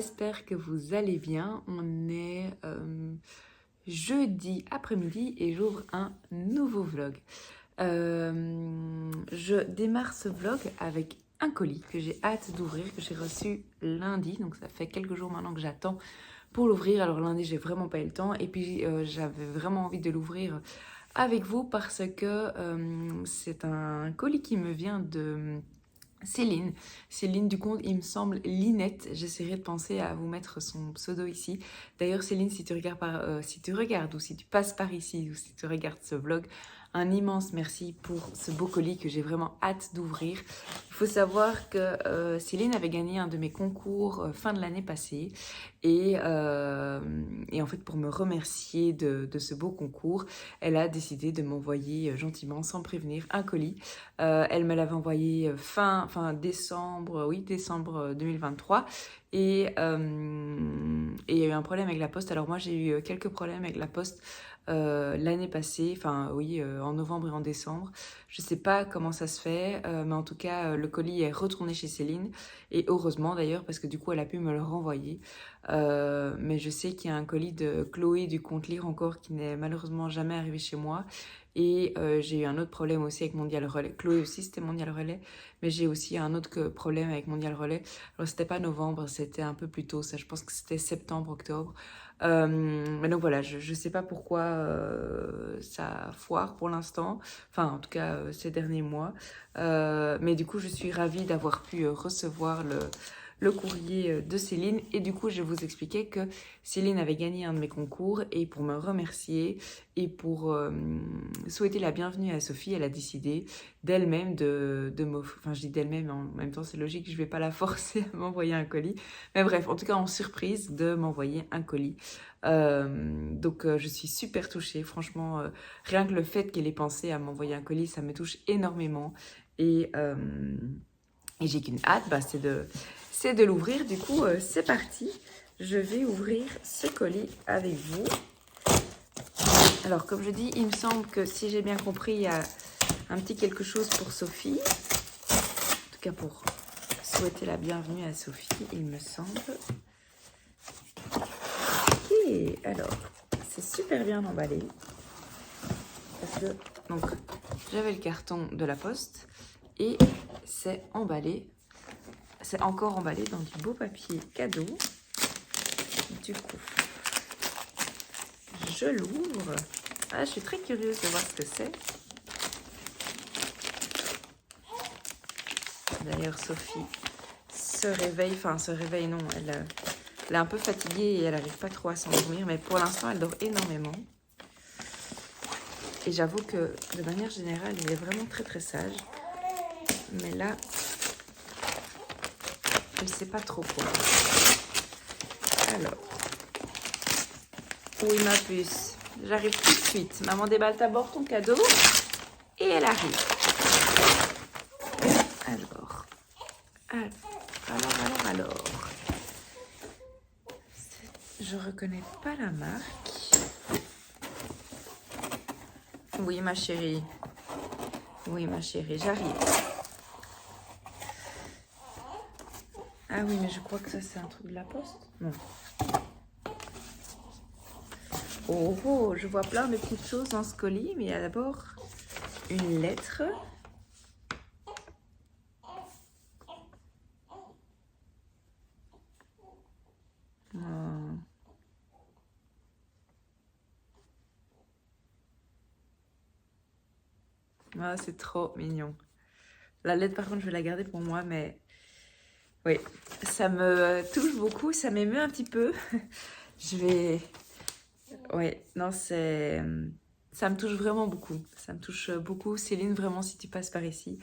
j'espère que vous allez bien. On est jeudi après-midi et j'ouvre un nouveau vlog. Je démarre ce vlog avec un colis que j'ai hâte d'ouvrir, que j'ai reçu lundi. Donc ça fait quelques jours maintenant que j'attends pour l'ouvrir. Alors lundi, j'ai vraiment pas eu le temps. Et puis j'avais vraiment envie de l'ouvrir avec vous parce que c'est un colis qui me vient de Céline. Céline du compte, il me semble, Linette. J'essaierai de penser à vous mettre son pseudo ici. D'ailleurs, Céline, si tu regardes ou si tu passes par ici ou si tu regardes ce vlog, un immense merci pour ce beau colis que j'ai vraiment hâte d'ouvrir. Il faut savoir que Céline avait gagné un de mes concours fin de l'année passée et en fait pour me remercier de ce beau concours, elle a décidé de m'envoyer gentiment, sans prévenir, un colis. Elle me l'avait envoyé fin décembre, oui, décembre 2023. Et il y a eu un problème avec la poste. Alors moi, j'ai eu quelques problèmes avec la poste l'année passée, enfin oui, en novembre et en décembre. Je sais pas comment ça se fait, mais en tout cas, le colis est retourné chez Céline. Et heureusement d'ailleurs, parce que du coup, elle a pu me le renvoyer. Mais je sais qu'il y a un colis de Chloé du compte Lire encore qui n'est malheureusement jamais arrivé chez moi. Et j'ai eu un autre problème aussi avec Mondial Relais. Chloé aussi, c'était Mondial Relais. Mais j'ai aussi un autre problème avec Mondial Relais. Alors, c'était pas novembre, c'était un peu plus tôt. Ça, je pense que c'était septembre, octobre. Mais donc voilà, je sais pas pourquoi ça foire pour l'instant. Enfin, en tout cas, ces derniers mois. Mais du coup, je suis ravie d'avoir pu recevoir le courrier de Céline. Et du coup, je vous expliquais que Céline avait gagné un de mes concours et pour me remercier et pour souhaiter la bienvenue à Sophie, elle a décidé d'elle-même de m'offrir, enfin je dis d'elle-même, en même temps c'est logique, je vais pas la forcer à m'envoyer un colis, mais bref, en tout cas en surprise de m'envoyer un colis. Donc je suis super touchée, franchement, rien que le fait qu'elle ait pensé à m'envoyer un colis, ça me touche énormément et j'ai qu'une hâte, c'est de l'ouvrir. Du coup, c'est parti. Je vais ouvrir ce colis avec vous. Alors, comme je dis, il me semble que si j'ai bien compris, il y a un petit quelque chose pour Sophie. En tout cas, pour souhaiter la bienvenue à Sophie, il me semble. Ok, alors, c'est super bien emballé. Parce que, donc, j'avais le carton de la poste et c'est emballé. C'est encore emballé dans du beau papier cadeau. Du coup, je l'ouvre. Ah, je suis très curieuse de voir ce que c'est. D'ailleurs, Sophie se réveille. Enfin, se réveille, non. Elle est un peu fatiguée et elle n'arrive pas trop à s'endormir. Mais pour l'instant, elle dort énormément. Et j'avoue que, de manière générale, il est vraiment très très sage. Mais là, je ne sais pas trop quoi. Alors, oui, ma puce. J'arrive tout de suite. Maman déballe d'abord ton cadeau. Et elle arrive. Alors. Je reconnais pas la marque. Oui, ma chérie. Oui, ma chérie, j'arrive. Ah oui, mais je crois que ça, c'est un truc de la poste. Non. Oh, je vois plein de petites choses dans ce colis, mais il y a d'abord une lettre. Oh. Ah, c'est trop mignon. La lettre, par contre, je vais la garder pour moi, mais oui, ça me touche beaucoup, ça m'émeut un petit peu. Je vais... Oui, non, c'est... Ça me touche vraiment beaucoup. Ça me touche beaucoup. Céline, vraiment, si tu passes par ici,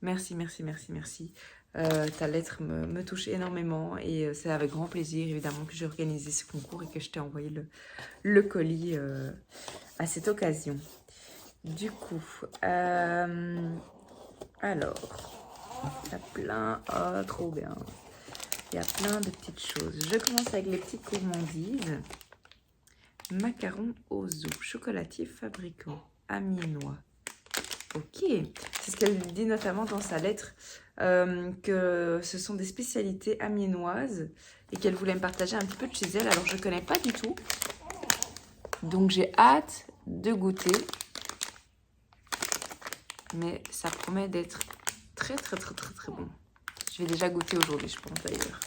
merci, merci, merci, merci. Ta lettre me touche énormément et c'est avec grand plaisir, évidemment, que j'ai organisé ce concours et que je t'ai envoyé le colis à cette occasion. Du coup, alors, il y a plein... Oh, trop bien. Il y a plein de petites choses. Je commence avec les petites gourmandises. Macarons aux œufs, chocolatif fabricant, amiénois. Ok, c'est ce qu'elle dit notamment dans sa lettre. que ce sont des spécialités amiénoises et qu'elle voulait me partager un petit peu de chez elle. Alors, je ne connais pas du tout. Donc, j'ai hâte de goûter. Mais ça promet d'être très, très, très, très, très bon. Je vais déjà goûter aujourd'hui, je pense d'ailleurs.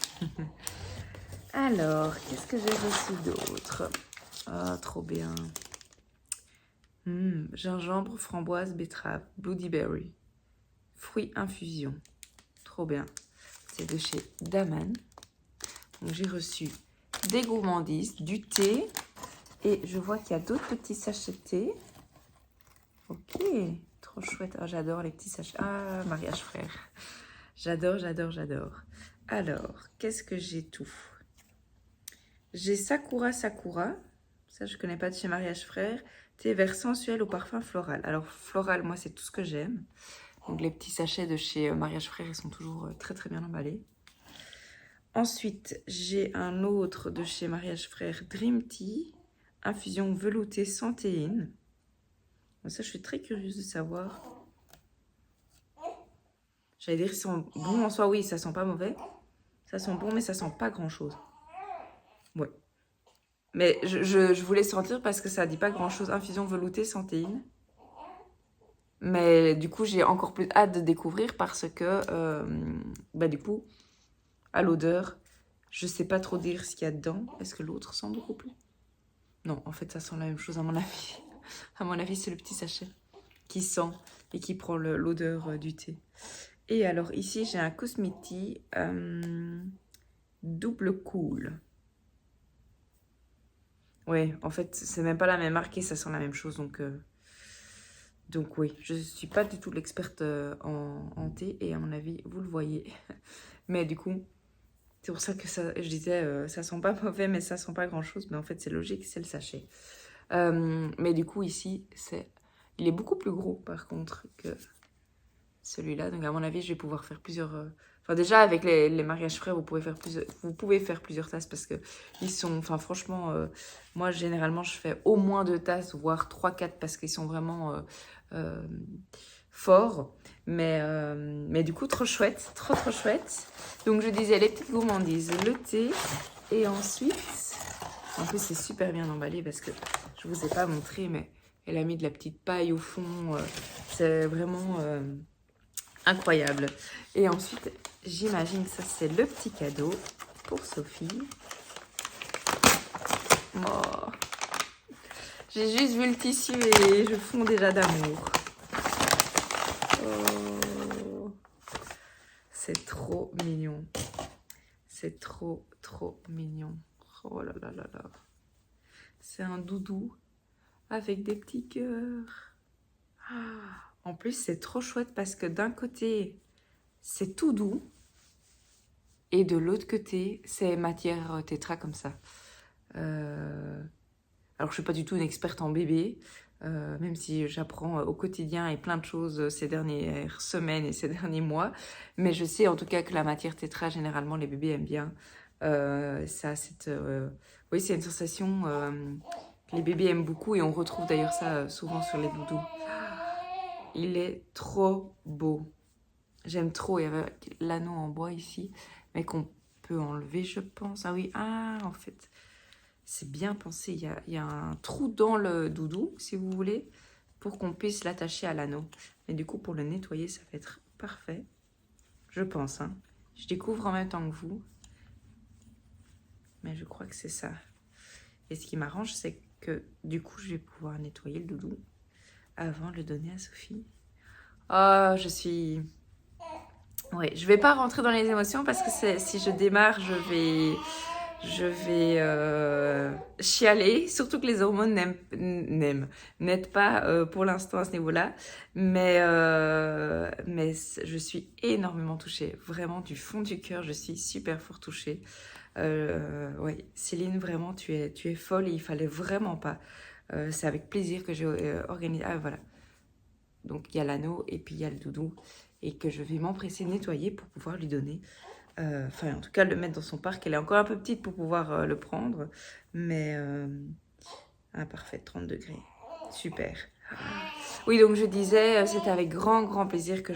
Alors, qu'est-ce que j'ai reçu d'autre? Ah, trop bien. Gingembre, framboise, betterave, bloody-berry. Fruits infusion. Trop bien. C'est de chez Daman. Donc, j'ai reçu des gourmandises, du thé. Et je vois qu'il y a d'autres petits sachets de thé. Ok, trop chouette. Oh, j'adore les petits sachets. Ah, mariage frère. J'adore, j'adore, j'adore. Alors, qu'est-ce que j'ai tout? J'ai Sakura Sakura. Ça, je ne connais pas de chez Mariage Frère. Thé vert sensuel au parfum floral. Alors, floral, moi, c'est tout ce que j'aime. Donc, les petits sachets de chez Mariage Frère, ils sont toujours très, très bien emballés. Ensuite, j'ai un autre de chez Mariage Frère, Dream Tea. Infusion veloutée sans théine. Ça, je suis très curieuse de savoir. J'allais dire qu'ils sont bons en soi. Oui, ça sent pas mauvais. Ça sent bon, mais ça sent pas grand-chose. Ouais. Mais je voulais sentir parce que ça dit pas grand-chose. Infusion veloutée sans théine. Mais du coup, j'ai encore plus hâte de découvrir parce que, du coup, à l'odeur, je sais pas trop dire ce qu'il y a dedans. Est-ce que l'autre sent beaucoup plus? Non, en fait, ça sent la même chose à mon avis. À mon avis, c'est le petit sachet qui sent et qui prend l'odeur du thé. Et alors, ici, j'ai un Cosmeti double cool. Ouais, en fait, c'est même pas la même marque et ça sent la même chose. Donc oui, je ne suis pas du tout l'experte en thé et à mon avis, vous le voyez. Mais du coup, c'est pour ça que je disais, ça sent pas mauvais, mais ça sent pas grand-chose. Mais en fait, c'est logique, c'est le sachet. Mais du coup, ici, il est beaucoup plus gros, par contre, que celui-là. Donc, à mon avis, je vais pouvoir faire plusieurs... Enfin, déjà, avec les mariages frais, vous pouvez faire plusieurs tasses parce que ils sont... Enfin, franchement, moi, généralement, je fais au moins 2 tasses, voire 3-4 parce qu'ils sont vraiment forts. Mais du coup, trop chouette. Trop, trop chouette. Donc, je disais les petites gourmandises, le thé. Et ensuite... En plus, c'est super bien emballé parce que je ne vous ai pas montré, mais elle a mis de la petite paille au fond. C'est vraiment... incroyable. Et ensuite, j'imagine que ça, c'est le petit cadeau pour Sophie. Oh. J'ai juste vu le tissu et je fonds déjà d'amour. Oh. C'est trop mignon. C'est trop, trop mignon. Oh là là là là. C'est un doudou avec des petits cœurs. Ah. En plus, c'est trop chouette parce que d'un côté, c'est tout doux. Et de l'autre côté, c'est matière tétra comme ça. Alors, je ne suis pas du tout une experte en bébé, même si j'apprends au quotidien et plein de choses ces dernières semaines et ces derniers mois. Mais je sais en tout cas que la matière tétra, généralement, les bébés aiment bien. Oui, c'est une sensation que les bébés aiment beaucoup et on retrouve d'ailleurs ça souvent sur les doudous. Il est trop beau. J'aime trop. Il y avait l'anneau en bois ici, mais qu'on peut enlever, je pense. Ah oui, en fait, c'est bien pensé. Il y a un trou dans le doudou, si vous voulez, pour qu'on puisse l'attacher à l'anneau. Mais du coup, pour le nettoyer, ça va être parfait. Je pense, hein. Je découvre en même temps que vous. Mais je crois que c'est ça. Et ce qui m'arrange, c'est que du coup, je vais pouvoir nettoyer le doudou avant de le donner à Sophie. Oh, je suis... Oui, je vais pas rentrer dans les émotions parce que si je démarre, je vais chialer. Surtout que les hormones n'aident pas pour l'instant à ce niveau-là. Mais je suis énormément touchée. Vraiment, du fond du cœur, je suis super fort touchée. Oui, Céline, vraiment, tu es folle et il fallait vraiment pas. C'est avec plaisir que j'ai organisé. Ah, voilà. Donc, il y a l'anneau et puis il y a le doudou. Et que je vais m'empresser de nettoyer pour pouvoir lui donner. Enfin, en tout cas, le mettre dans son parc. Elle est encore un peu petite pour pouvoir le prendre. Mais, parfait, 30 degrés. Super. Oui, donc je disais, c'était avec grand plaisir que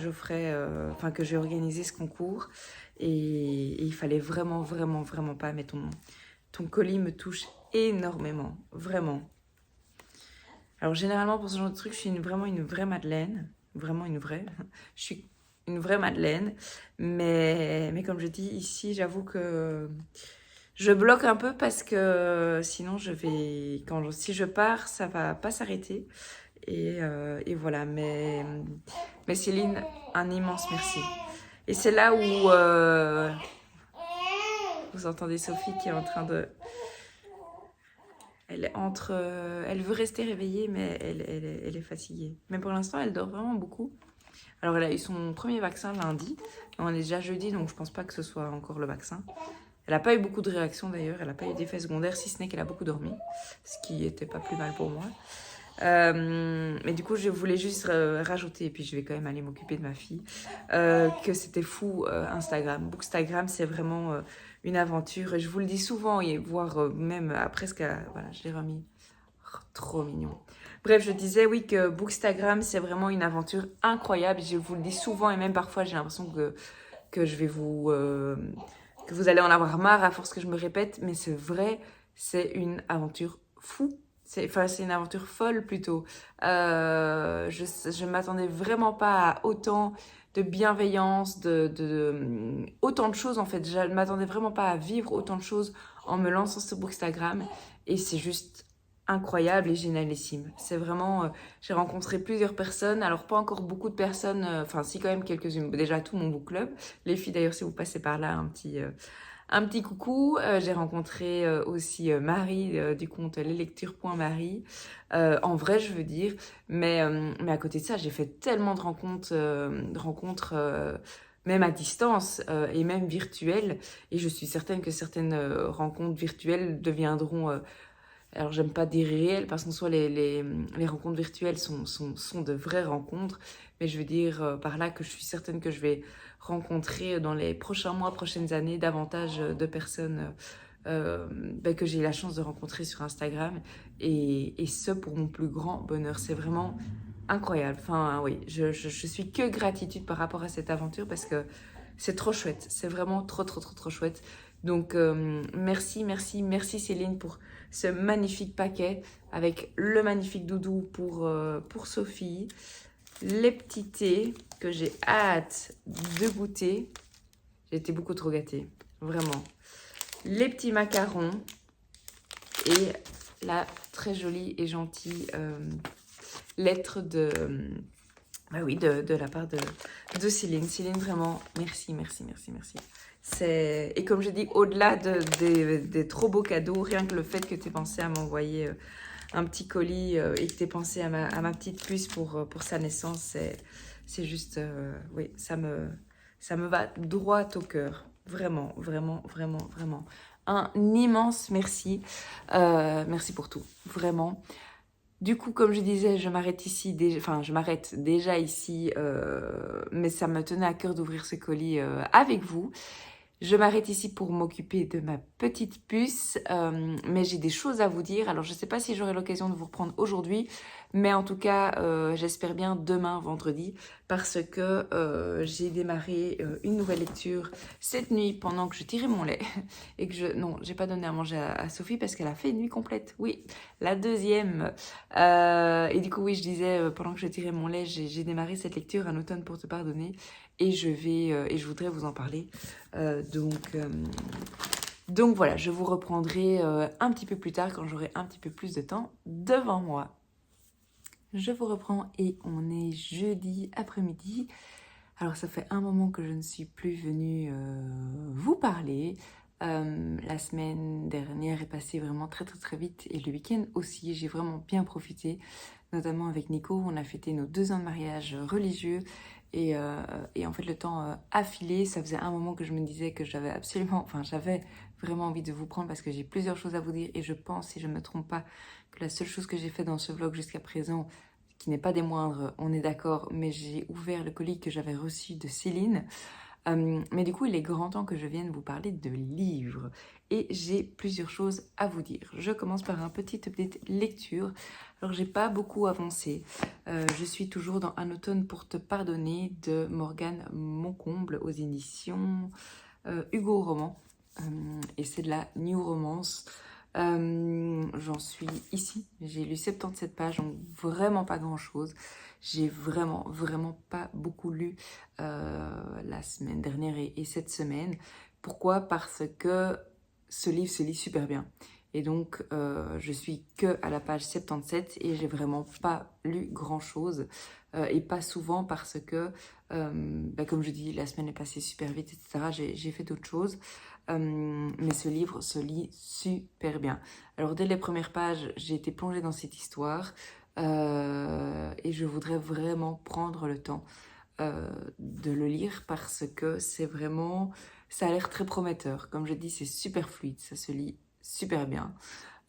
enfin que j'ai organisé ce concours. Et il fallait vraiment pas, mais ton colis me touche énormément, vraiment. Alors généralement pour ce genre de truc, je suis vraiment une vraie Madeleine, vraiment une vraie. Je suis une vraie Madeleine, mais comme je dis ici, j'avoue que je bloque un peu parce que sinon si je pars, ça va pas s'arrêter. Et voilà, mais Céline, un immense merci. Et c'est là où vous entendez Sophie qui est en train de... Elle veut rester réveillée, mais elle est fatiguée. Mais pour l'instant, elle dort vraiment beaucoup. Alors, elle a eu son premier vaccin lundi. On est déjà jeudi, donc je pense pas que ce soit encore le vaccin. Elle n'a pas eu beaucoup de réactions d'ailleurs. Elle n'a pas eu d'effets secondaires, si ce n'est qu'elle a beaucoup dormi. Ce qui était pas plus mal pour moi. Mais du coup, je voulais juste rajouter, et puis je vais quand même aller m'occuper de ma fille, que c'était fou Instagram. Bookstagram, c'est vraiment une aventure. Et je vous le dis souvent, et voire même presque... voilà, je l'ai remis. Oh, trop mignon. Bref, je disais oui que Bookstagram, c'est vraiment une aventure incroyable. Je vous le dis souvent, et même parfois, j'ai l'impression que je vais que vous allez en avoir marre à force que je me répète, mais c'est vrai, c'est une aventure fou. C'est une aventure folle plutôt. Je m'attendais vraiment pas à autant de bienveillance, autant de choses en fait. Je ne m'attendais vraiment pas à vivre autant de choses en me lançant sur Bookstagram. Et c'est juste incroyable et génialissime. C'est vraiment... j'ai rencontré plusieurs personnes, alors pas encore beaucoup de personnes, enfin si quand même quelques-unes. Déjà tout mon book club. Les filles d'ailleurs, si vous passez par là, un petit coucou. J'ai rencontré aussi Marie du compte leslectures.marie. En vrai, je veux dire. Mais à côté de ça, j'ai fait tellement de rencontres même à distance et même virtuelles. Et je suis certaine que certaines rencontres virtuelles deviendront... alors, j'aime pas dire réelles parce qu'en soi, les rencontres virtuelles sont de vraies rencontres. Mais je veux dire par là que je suis certaine que je vais rencontrer dans les prochains mois, prochaines années, davantage de personnes que j'ai eu la chance de rencontrer sur Instagram. Et ce, pour mon plus grand bonheur. C'est vraiment incroyable. Enfin, oui, je suis que gratitude par rapport à cette aventure parce que c'est trop chouette. C'est vraiment trop chouette. Donc, merci Céline pour ce magnifique paquet avec le magnifique doudou pour Sophie, les petits thés que j'ai hâte de goûter. J'ai été beaucoup trop gâtée, vraiment. Les petits macarons et la très jolie et gentille lettre de la part de Céline. Céline, vraiment, merci. Et comme je dis, au-delà des trop beaux cadeaux, rien que le fait que tu aies pensé à m'envoyer un petit colis et que tu aies pensé à ma petite puce pour sa naissance, c'est juste, oui, ça me va droit au cœur. Vraiment. Un immense merci. Merci pour tout, vraiment. Du coup, comme je disais, je m'arrête déjà ici, mais ça me tenait à cœur d'ouvrir ce colis avec vous. Je m'arrête ici pour m'occuper de ma petite puce, mais j'ai des choses à vous dire. Alors, je ne sais pas si j'aurai l'occasion de vous reprendre aujourd'hui, mais en tout cas, j'espère bien demain, vendredi, parce que j'ai démarré une nouvelle lecture cette nuit pendant que je tirais mon lait et que non, j'ai pas donné à manger à Sophie parce qu'elle a fait une nuit complète. Oui, la deuxième. Et du coup, oui, je disais, pendant que je tirais mon lait, j'ai démarré cette lecture, Un automne pour te pardonner, et je voudrais vous en parler. Donc voilà, je vous reprendrai un petit peu plus tard quand j'aurai un petit peu plus de temps devant moi. Je vous reprends et on est jeudi après-midi. Alors ça fait un moment que je ne suis plus venue vous parler. La semaine dernière est passée vraiment très vite et le week-end aussi, j'ai vraiment bien profité, notamment avec Nico. On a fêté nos 2 ans de mariage religieux et en fait le temps a filé. Ça faisait un moment que je me disais que j'avais vraiment envie de vous prendre parce que j'ai plusieurs choses à vous dire et je pense, si je ne me trompe pas, que la seule chose que j'ai fait dans ce vlog jusqu'à présent, qui n'est pas des moindres, on est d'accord, mais j'ai ouvert le colis que j'avais reçu de Céline. Mais du coup, il est grand temps que je vienne vous parler de livres. Et j'ai plusieurs choses à vous dire. Je commence par un petit update lecture. Alors, j'ai pas beaucoup avancé. Je suis toujours dans Un automne pour te pardonner de Morgane Moncomble aux éditions Hugo Roman. Et c'est de la new romance. J'en suis ici. J'ai lu 77 pages, donc vraiment pas grand chose. J'ai vraiment pas beaucoup lu la semaine dernière et cette semaine. Pourquoi? Parce que ce livre se lit super bien. Et donc, je suis que à la page 77 et j'ai vraiment pas lu grand chose. Et pas souvent parce que, comme je dis, la semaine est passée super vite, etc. J'ai fait d'autres choses. Mais ce livre se lit super bien. Alors, dès les premières pages, j'ai été plongée dans cette histoire. Et je voudrais vraiment prendre le temps de le lire parce que c'est vraiment... Ça a l'air très prometteur. Comme je dis, c'est super fluide, ça se lit super bien.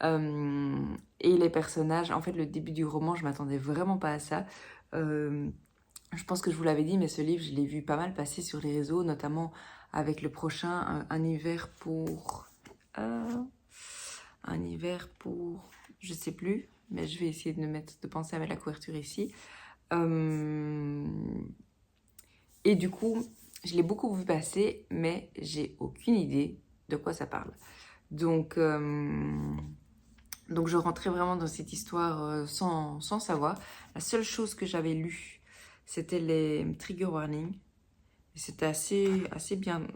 Et les personnages, en fait, le début du roman, je m'attendais vraiment pas à ça. Je pense que je vous l'avais dit, mais ce livre, je l'ai vu pas mal passer sur les réseaux, notamment avec le prochain, un hiver pour... un hiver pour... Je sais plus, mais je vais essayer de penser à mettre la couverture ici. Et du coup, je l'ai beaucoup vu passer, mais j'ai aucune idée de quoi ça parle. Donc je rentrais vraiment dans cette histoire sans savoir. La seule chose que j'avais lue, c'était les trigger warnings. C'était assez bien,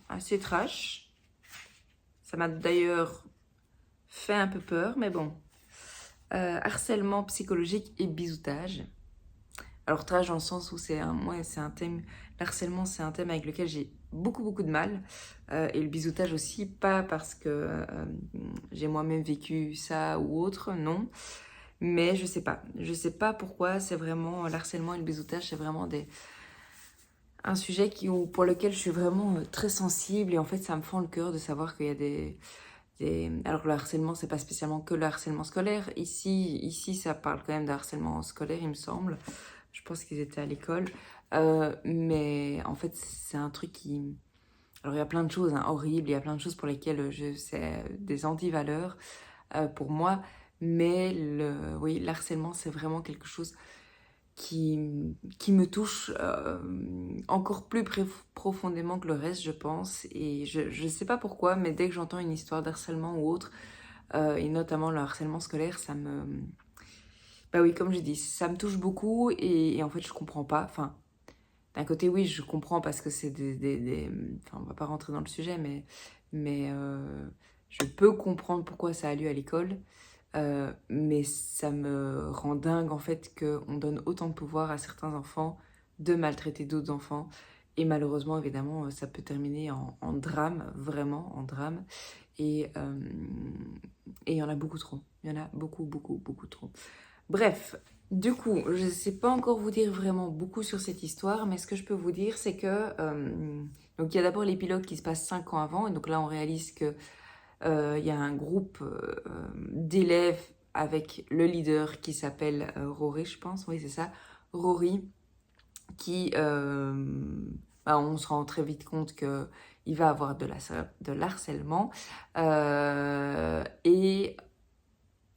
assez trash. Ça m'a d'ailleurs fait un peu peur, mais bon. Harcèlement psychologique et bisoutage. Alors trash dans le sens où c'est un thème, l'harcèlement c'est un thème avec lequel j'ai beaucoup de mal. Et le bisoutage aussi, pas parce que j'ai moi-même vécu ça ou autre, non. Mais je sais pas pourquoi, c'est vraiment l'harcèlement et le bisoutage, c'est vraiment un sujet pour lequel je suis vraiment très sensible. Et en fait, ça me fend le cœur de savoir qu'il y a alors le harcèlement, c'est pas spécialement que le harcèlement scolaire. Ici, ça parle quand même de harcèlement scolaire, il me semble. Je pense qu'ils étaient à l'école. Mais en fait, c'est un truc qui... Alors, il y a plein de choses horribles, il y a plein de choses pour lesquelles c'est des anti-valeurs pour moi. Mais oui, l'harcèlement, c'est vraiment quelque chose qui me touche encore plus profondément que le reste, je pense. Et je sais pas pourquoi, mais dès que j'entends une histoire d'harcèlement ou autre, et notamment le harcèlement scolaire, ça me... Bah oui, comme je dis, ça me touche beaucoup et en fait, je comprends pas. Enfin, d'un côté, oui, je comprends parce que c'est Enfin, on va pas rentrer dans le sujet, mais je peux comprendre pourquoi ça a lieu à l'école. Mais ça me rend dingue en fait qu'on donne autant de pouvoir à certains enfants de maltraiter d'autres enfants. Et malheureusement, évidemment, ça peut terminer en drame, vraiment en drame. Et il y en a beaucoup trop. Il y en a beaucoup trop. Bref, du coup, je ne sais pas encore vous dire vraiment beaucoup sur cette histoire, mais ce que je peux vous dire, c'est que... donc il y a d'abord l'épilogue qui se passe 5 ans avant, et donc là on réalise que il y a un groupe d'élèves avec le leader qui s'appelle Rory, je pense, oui c'est ça, Rory, qui, on se rend très vite compte qu'il va avoir de l'harcèlement, et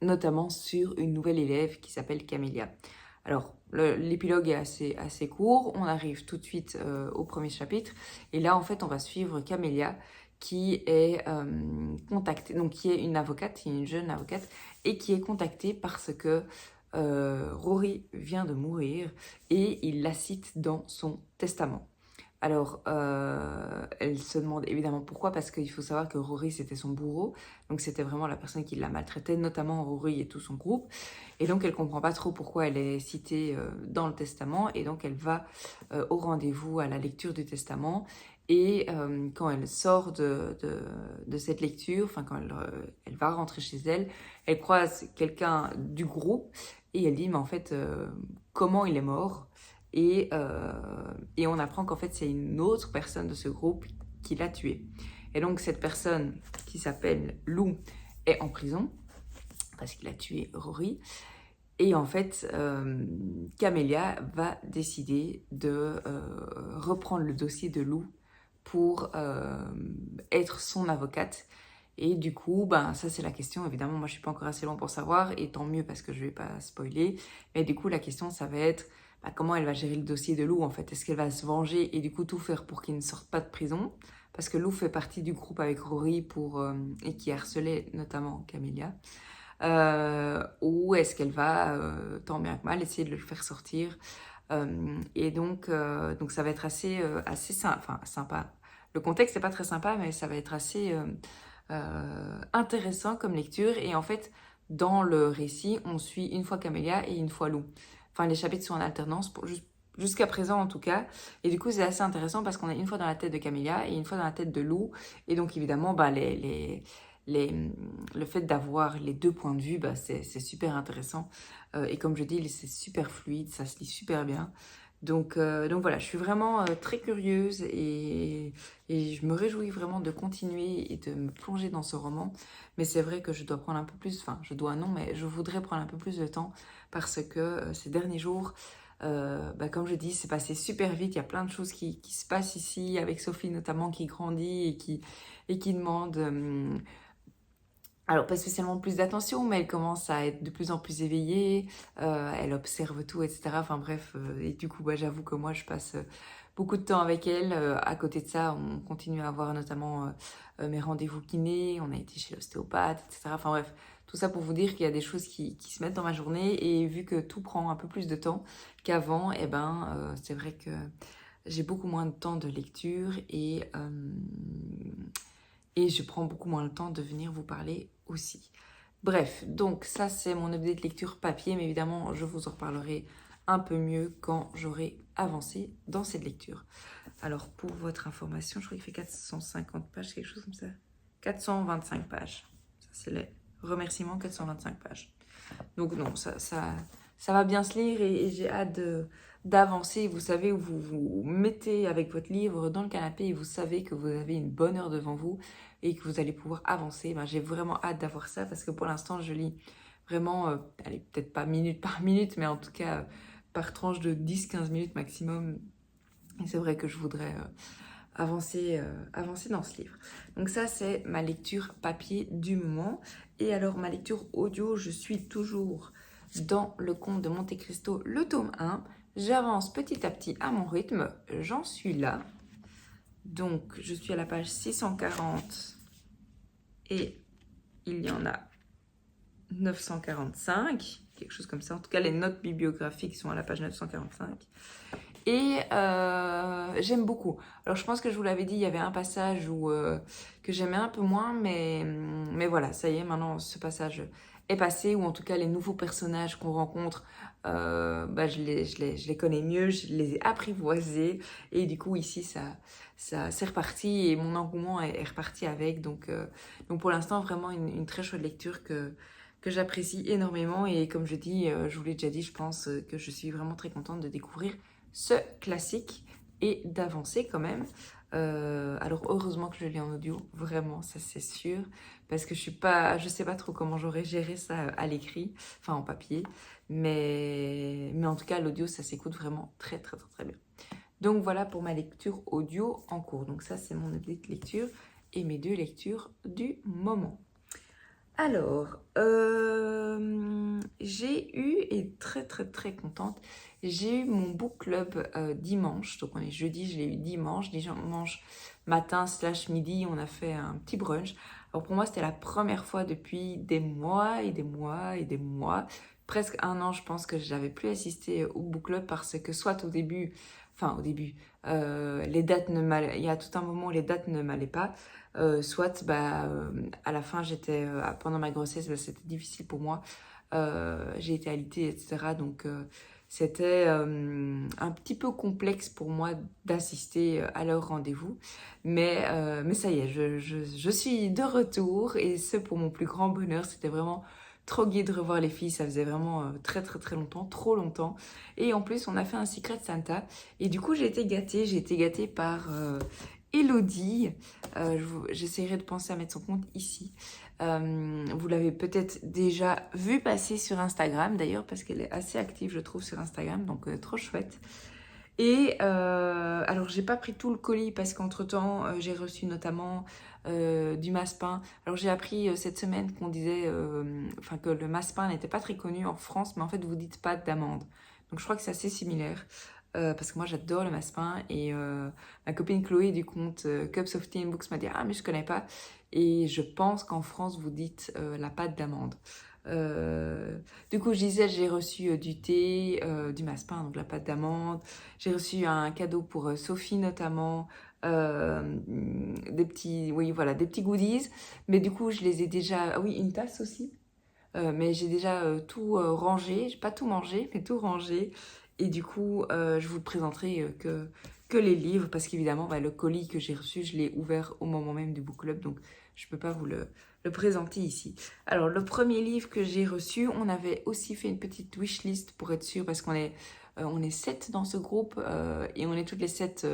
notamment sur une nouvelle élève qui s'appelle Camélia. Alors, l'épilogue est assez court, on arrive tout de suite au premier chapitre, et là en fait on va suivre Camélia, qui est contactée, donc qui est une avocate, une jeune avocate, et qui est contactée parce que Rory vient de mourir et il la cite dans son testament. Alors, elle se demande évidemment pourquoi, parce qu'il faut savoir que Rory, c'était son bourreau, donc c'était vraiment la personne qui la maltraitait, notamment Rory et tout son groupe, et donc elle comprend pas trop pourquoi elle est citée dans le testament, et donc elle va au rendez-vous à la lecture du testament, et quand elle sort de cette lecture, enfin quand elle va rentrer chez elle, elle croise quelqu'un du groupe, et elle dit, mais en fait, comment il est mort? Et on apprend qu'en fait, c'est une autre personne de ce groupe qui l'a tué. Et donc, cette personne qui s'appelle Lou est en prison parce qu'il a tué Rory. Et en fait, Camélia va décider de reprendre le dossier de Lou pour être son avocate. Et du coup, ben, ça c'est la question, évidemment, moi je suis pas encore assez loin pour savoir, et tant mieux parce que je vais pas spoiler, mais du coup la question ça va être comment elle va gérer le dossier de Lou en fait. Est-ce qu'elle va se venger et du coup tout faire pour qu'il ne sorte pas de prison? Parce que Lou fait partie du groupe avec Rory et qui harcelait notamment Camélia. Ou est-ce qu'elle va, tant bien que mal, essayer de le faire sortir? Et donc ça va être assez sympa. Le contexte n'est pas très sympa, mais ça va être assez intéressant comme lecture. Et en fait, dans le récit, on suit une fois Camélia et une fois Lou. Enfin, les chapitres sont en alternance, jusqu'à présent en tout cas. Et du coup, c'est assez intéressant parce qu'on est une fois dans la tête de Camélia et une fois dans la tête de Lou. Et donc, évidemment, le fait d'avoir les deux points de vue, c'est super intéressant. Et comme je dis, c'est super fluide, ça se lit super bien. Donc voilà, je suis vraiment très curieuse et je me réjouis vraiment de continuer et de me plonger dans ce roman. Mais c'est vrai que je dois prendre un peu plus, enfin je dois non, mais je voudrais prendre un peu plus de temps parce que ces derniers jours, comme je dis, c'est passé super vite. Il y a plein de choses qui se passent ici, avec Sophie notamment qui grandit et qui demande alors, pas spécialement plus d'attention, mais elle commence à être de plus en plus éveillée, elle observe tout, etc. Enfin bref, et du coup, j'avoue que moi, je passe beaucoup de temps avec elle. À côté de ça, on continue à avoir notamment mes rendez-vous kiné, on a été chez l'ostéopathe, etc. Enfin bref, tout ça pour vous dire qu'il y a des choses qui se mettent dans ma journée, et vu que tout prend un peu plus de temps qu'avant, c'est vrai que j'ai beaucoup moins de temps de lecture et je prends beaucoup moins le temps de venir vous parler aussi. Bref, donc ça c'est mon update lecture papier, mais évidemment je vous en reparlerai un peu mieux quand j'aurai avancé dans cette lecture. Alors pour votre information, je crois qu'il fait 450 pages, quelque chose comme ça. 425 pages. Ça c'est les remerciements, 425 pages. Donc non, ça va bien se lire et j'ai hâte d'avancer. Vous savez, où vous vous mettez avec votre livre dans le canapé et vous savez que vous avez une bonne heure devant vous et que vous allez pouvoir avancer. J'ai vraiment hâte d'avoir ça parce que pour l'instant, je lis vraiment, allez, peut-être pas minute par minute, mais en tout cas par tranche de 10-15 minutes maximum. Et c'est vrai que je voudrais avancer dans ce livre. Donc ça, c'est ma lecture papier du moment. Et alors, ma lecture audio, je suis toujours dans Le Comte de Monte Cristo, le tome 1. J'avance petit à petit à mon rythme. J'en suis là. Donc, je suis à la page 640 et il y en a 945, quelque chose comme ça. En tout cas, les notes bibliographiques sont à la page 945. Et j'aime beaucoup. Alors je pense que je vous l'avais dit, il y avait un passage que j'aimais un peu moins, mais voilà, ça y est, maintenant ce passage est passé, ou en tout cas les nouveaux personnages qu'on rencontre, je les connais mieux, je les ai apprivoisés, et du coup ici ça c'est reparti, et mon engouement est reparti avec, donc pour l'instant vraiment une très chouette lecture que j'apprécie énormément, et comme je dis, je vous l'ai déjà dit, je pense que je suis vraiment très contente de découvrir ce classique et d'avancer quand même. Alors heureusement que je lis en audio, vraiment, ça c'est sûr, parce que je sais pas trop comment j'aurais géré ça à l'écrit, enfin en papier, mais en tout cas l'audio ça s'écoute vraiment très très très très bien. Donc voilà pour ma lecture audio en cours. Donc ça c'est mon update lecture et mes deux lectures du moment. Alors, j'ai eu, et très très très contente, j'ai eu mon book club dimanche, donc on est jeudi, je l'ai eu dimanche matin / midi, on a fait un petit brunch. Alors pour moi c'était la première fois depuis des mois et des mois et des mois, presque un an je pense que je n'avais plus assisté au book club parce que soit au début, les dates il y a tout un moment où les dates ne m'allaient pas, soit à la fin pendant ma grossesse c'était difficile pour moi, j'ai été alitée, etc. Donc c'était un petit peu complexe pour moi d'assister à leur rendez-vous, mais ça y est, je suis de retour, et ce pour mon plus grand bonheur. C'était vraiment trop gai de revoir les filles, ça faisait vraiment très très très longtemps, trop longtemps, et en plus on a fait un Secret Santa, et du coup j'ai été gâtée par Elodie. J'essaierai de penser à mettre son compte ici. Vous l'avez peut-être déjà vu passer sur Instagram d'ailleurs, parce qu'elle est assez active je trouve sur Instagram, donc trop chouette. Et alors, j'ai pas pris tout le colis parce qu'entre-temps, j'ai reçu notamment du massepain. Alors, j'ai appris cette semaine qu'on disait, enfin, que le massepain n'était pas très connu en France, mais en fait, vous dites pâte d'amande. Donc, je crois que c'est assez similaire. Parce que moi, j'adore le massepain. Et ma copine Chloé du compte Cups of Tea and Books m'a dit: Ah, mais je connais pas. Et je pense qu'en France, vous dites la pâte d'amande. Euh, du coup, je disais, j'ai reçu du thé, du massepain, donc la pâte d'amande. J'ai reçu un cadeau pour Sophie notamment, des petits, oui, voilà, des petits goodies. Mais du coup, je les ai déjà, ah oui, une tasse aussi. Mais j'ai déjà tout rangé. J'ai pas tout mangé, mais tout rangé. Et du coup, je vous présenterai que les livres, parce qu'évidemment, bah, le colis que j'ai reçu, je l'ai ouvert au moment même du book club, donc je peux pas vous le présenter ici. Alors, le premier livre que j'ai reçu, on avait aussi fait une petite wishlist pour être sûr, parce on est 7 dans ce groupe, et on est toutes les 7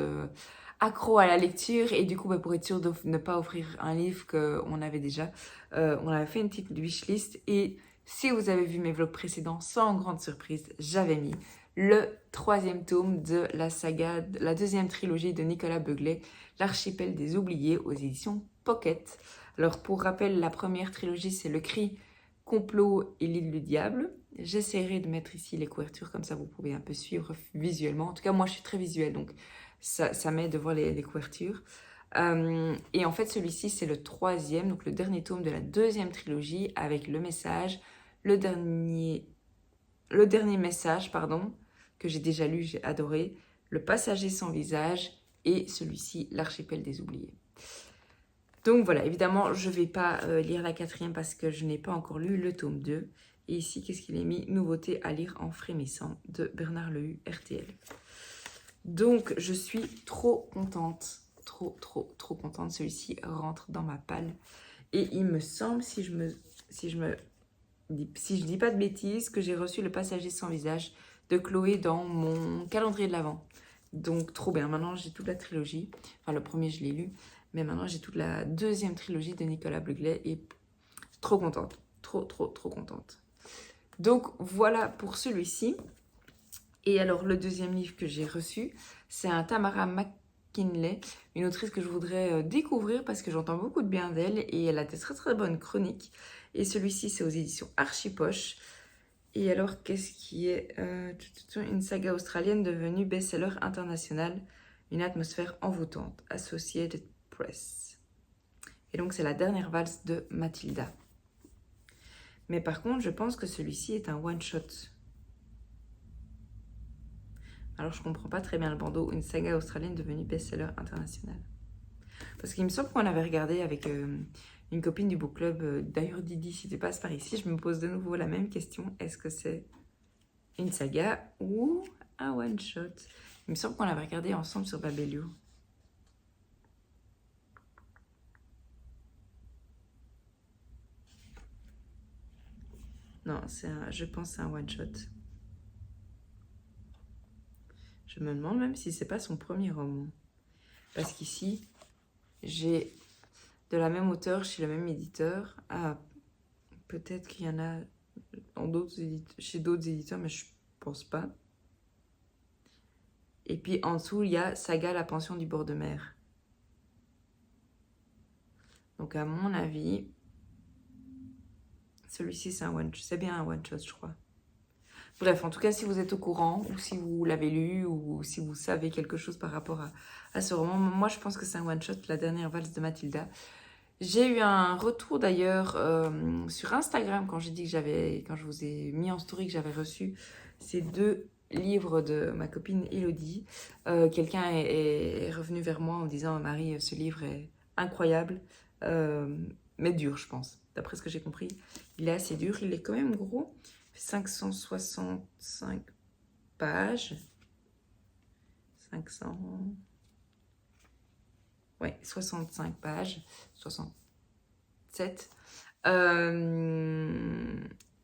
accros à la lecture, et du coup, bah, pour être sûr de ne pas offrir un livre qu'on avait déjà, on avait fait une petite wishlist, et si vous avez vu mes vlogs précédents, sans grande surprise, j'avais mis le troisième tome de la saga, la deuxième trilogie de Nicolas Beuglet, L'archipel des oubliés aux éditions Pocket. Alors pour rappel, la première trilogie c'est Le Cri, Complot et l'île du diable. J'essaierai de mettre ici les couvertures, comme ça vous pouvez un peu suivre visuellement. En tout cas moi je suis très visuelle, donc ça m'aide de voir les couvertures. Et en fait celui-ci c'est le troisième, donc le dernier tome de la deuxième trilogie avec le message, le dernier message, pardon, que j'ai déjà lu, j'ai adoré, Le passager sans visage et celui-ci, L'archipel des oubliés. Donc voilà, évidemment, je ne vais pas lire la quatrième parce que je n'ai pas encore lu le tome 2. Et ici, qu'est-ce qu'il est mis? Nouveauté à lire en frémissant de Bernard Lehu, RTL. Donc, je suis trop contente. Trop contente. Celui-ci rentre dans ma palle. Et il me semble, si je dis pas de bêtises, que j'ai reçu Le passager sans visage de Chloé dans mon calendrier de l'Avent. Donc trop bien, maintenant j'ai toute la trilogie. Enfin le premier je l'ai lu, mais maintenant j'ai toute la deuxième trilogie de Nicolas Beuglet et trop contente. Trop contente. Donc voilà pour celui-ci. Et alors le deuxième livre que j'ai reçu, c'est un Tamara McKinley, une autrice que je voudrais découvrir parce que j'entends beaucoup de bien d'elle et elle a des très bonnes chroniques. Et celui-ci c'est aux éditions Archipoche. Et alors, qu'est-ce qui est une saga australienne devenue best-seller international, une atmosphère envoûtante, Associated Press. Et donc, c'est la dernière valse de Mathilda. Mais par contre, je pense que celui-ci est un one-shot. Alors, je comprends pas très bien le bandeau, une saga australienne devenue best-seller international. Parce qu'il me semble qu'on avait regardé avec une copine du book club, d'ailleurs Didi, si tu passes par ici, je me pose de nouveau la même question. Est-ce que c'est une saga ou un one-shot? Il me semble qu'on l'avait regardé ensemble sur Babelio. Non, je pense que c'est un one-shot. Je me demande même si c'est pas son premier roman. Parce qu'ici, j'ai de la même auteure chez le même éditeur. Ah, peut-être qu'il y en a chez d'autres éditeurs, mais je pense pas. Et puis en dessous, il y a Saga, la pension du bord de mer. Donc à mon avis, celui-ci c'est bien un one-shot, je crois. Bref, en tout cas, si vous êtes au courant, ou si vous l'avez lu, ou si vous savez quelque chose par rapport à ce roman, moi je pense que c'est un one-shot, la dernière valse de Mathilda. J'ai eu un retour d'ailleurs sur Instagram quand j'ai dit quand je vous ai mis en story que j'avais reçu ces 2 livres de ma copine Elodie. Quelqu'un est revenu vers moi en disant: Marie, ce livre est incroyable, mais dur, je pense. D'après ce que j'ai compris, il est assez dur, il est quand même gros. 565 pages. 500... Ouais, 65 pages. 67.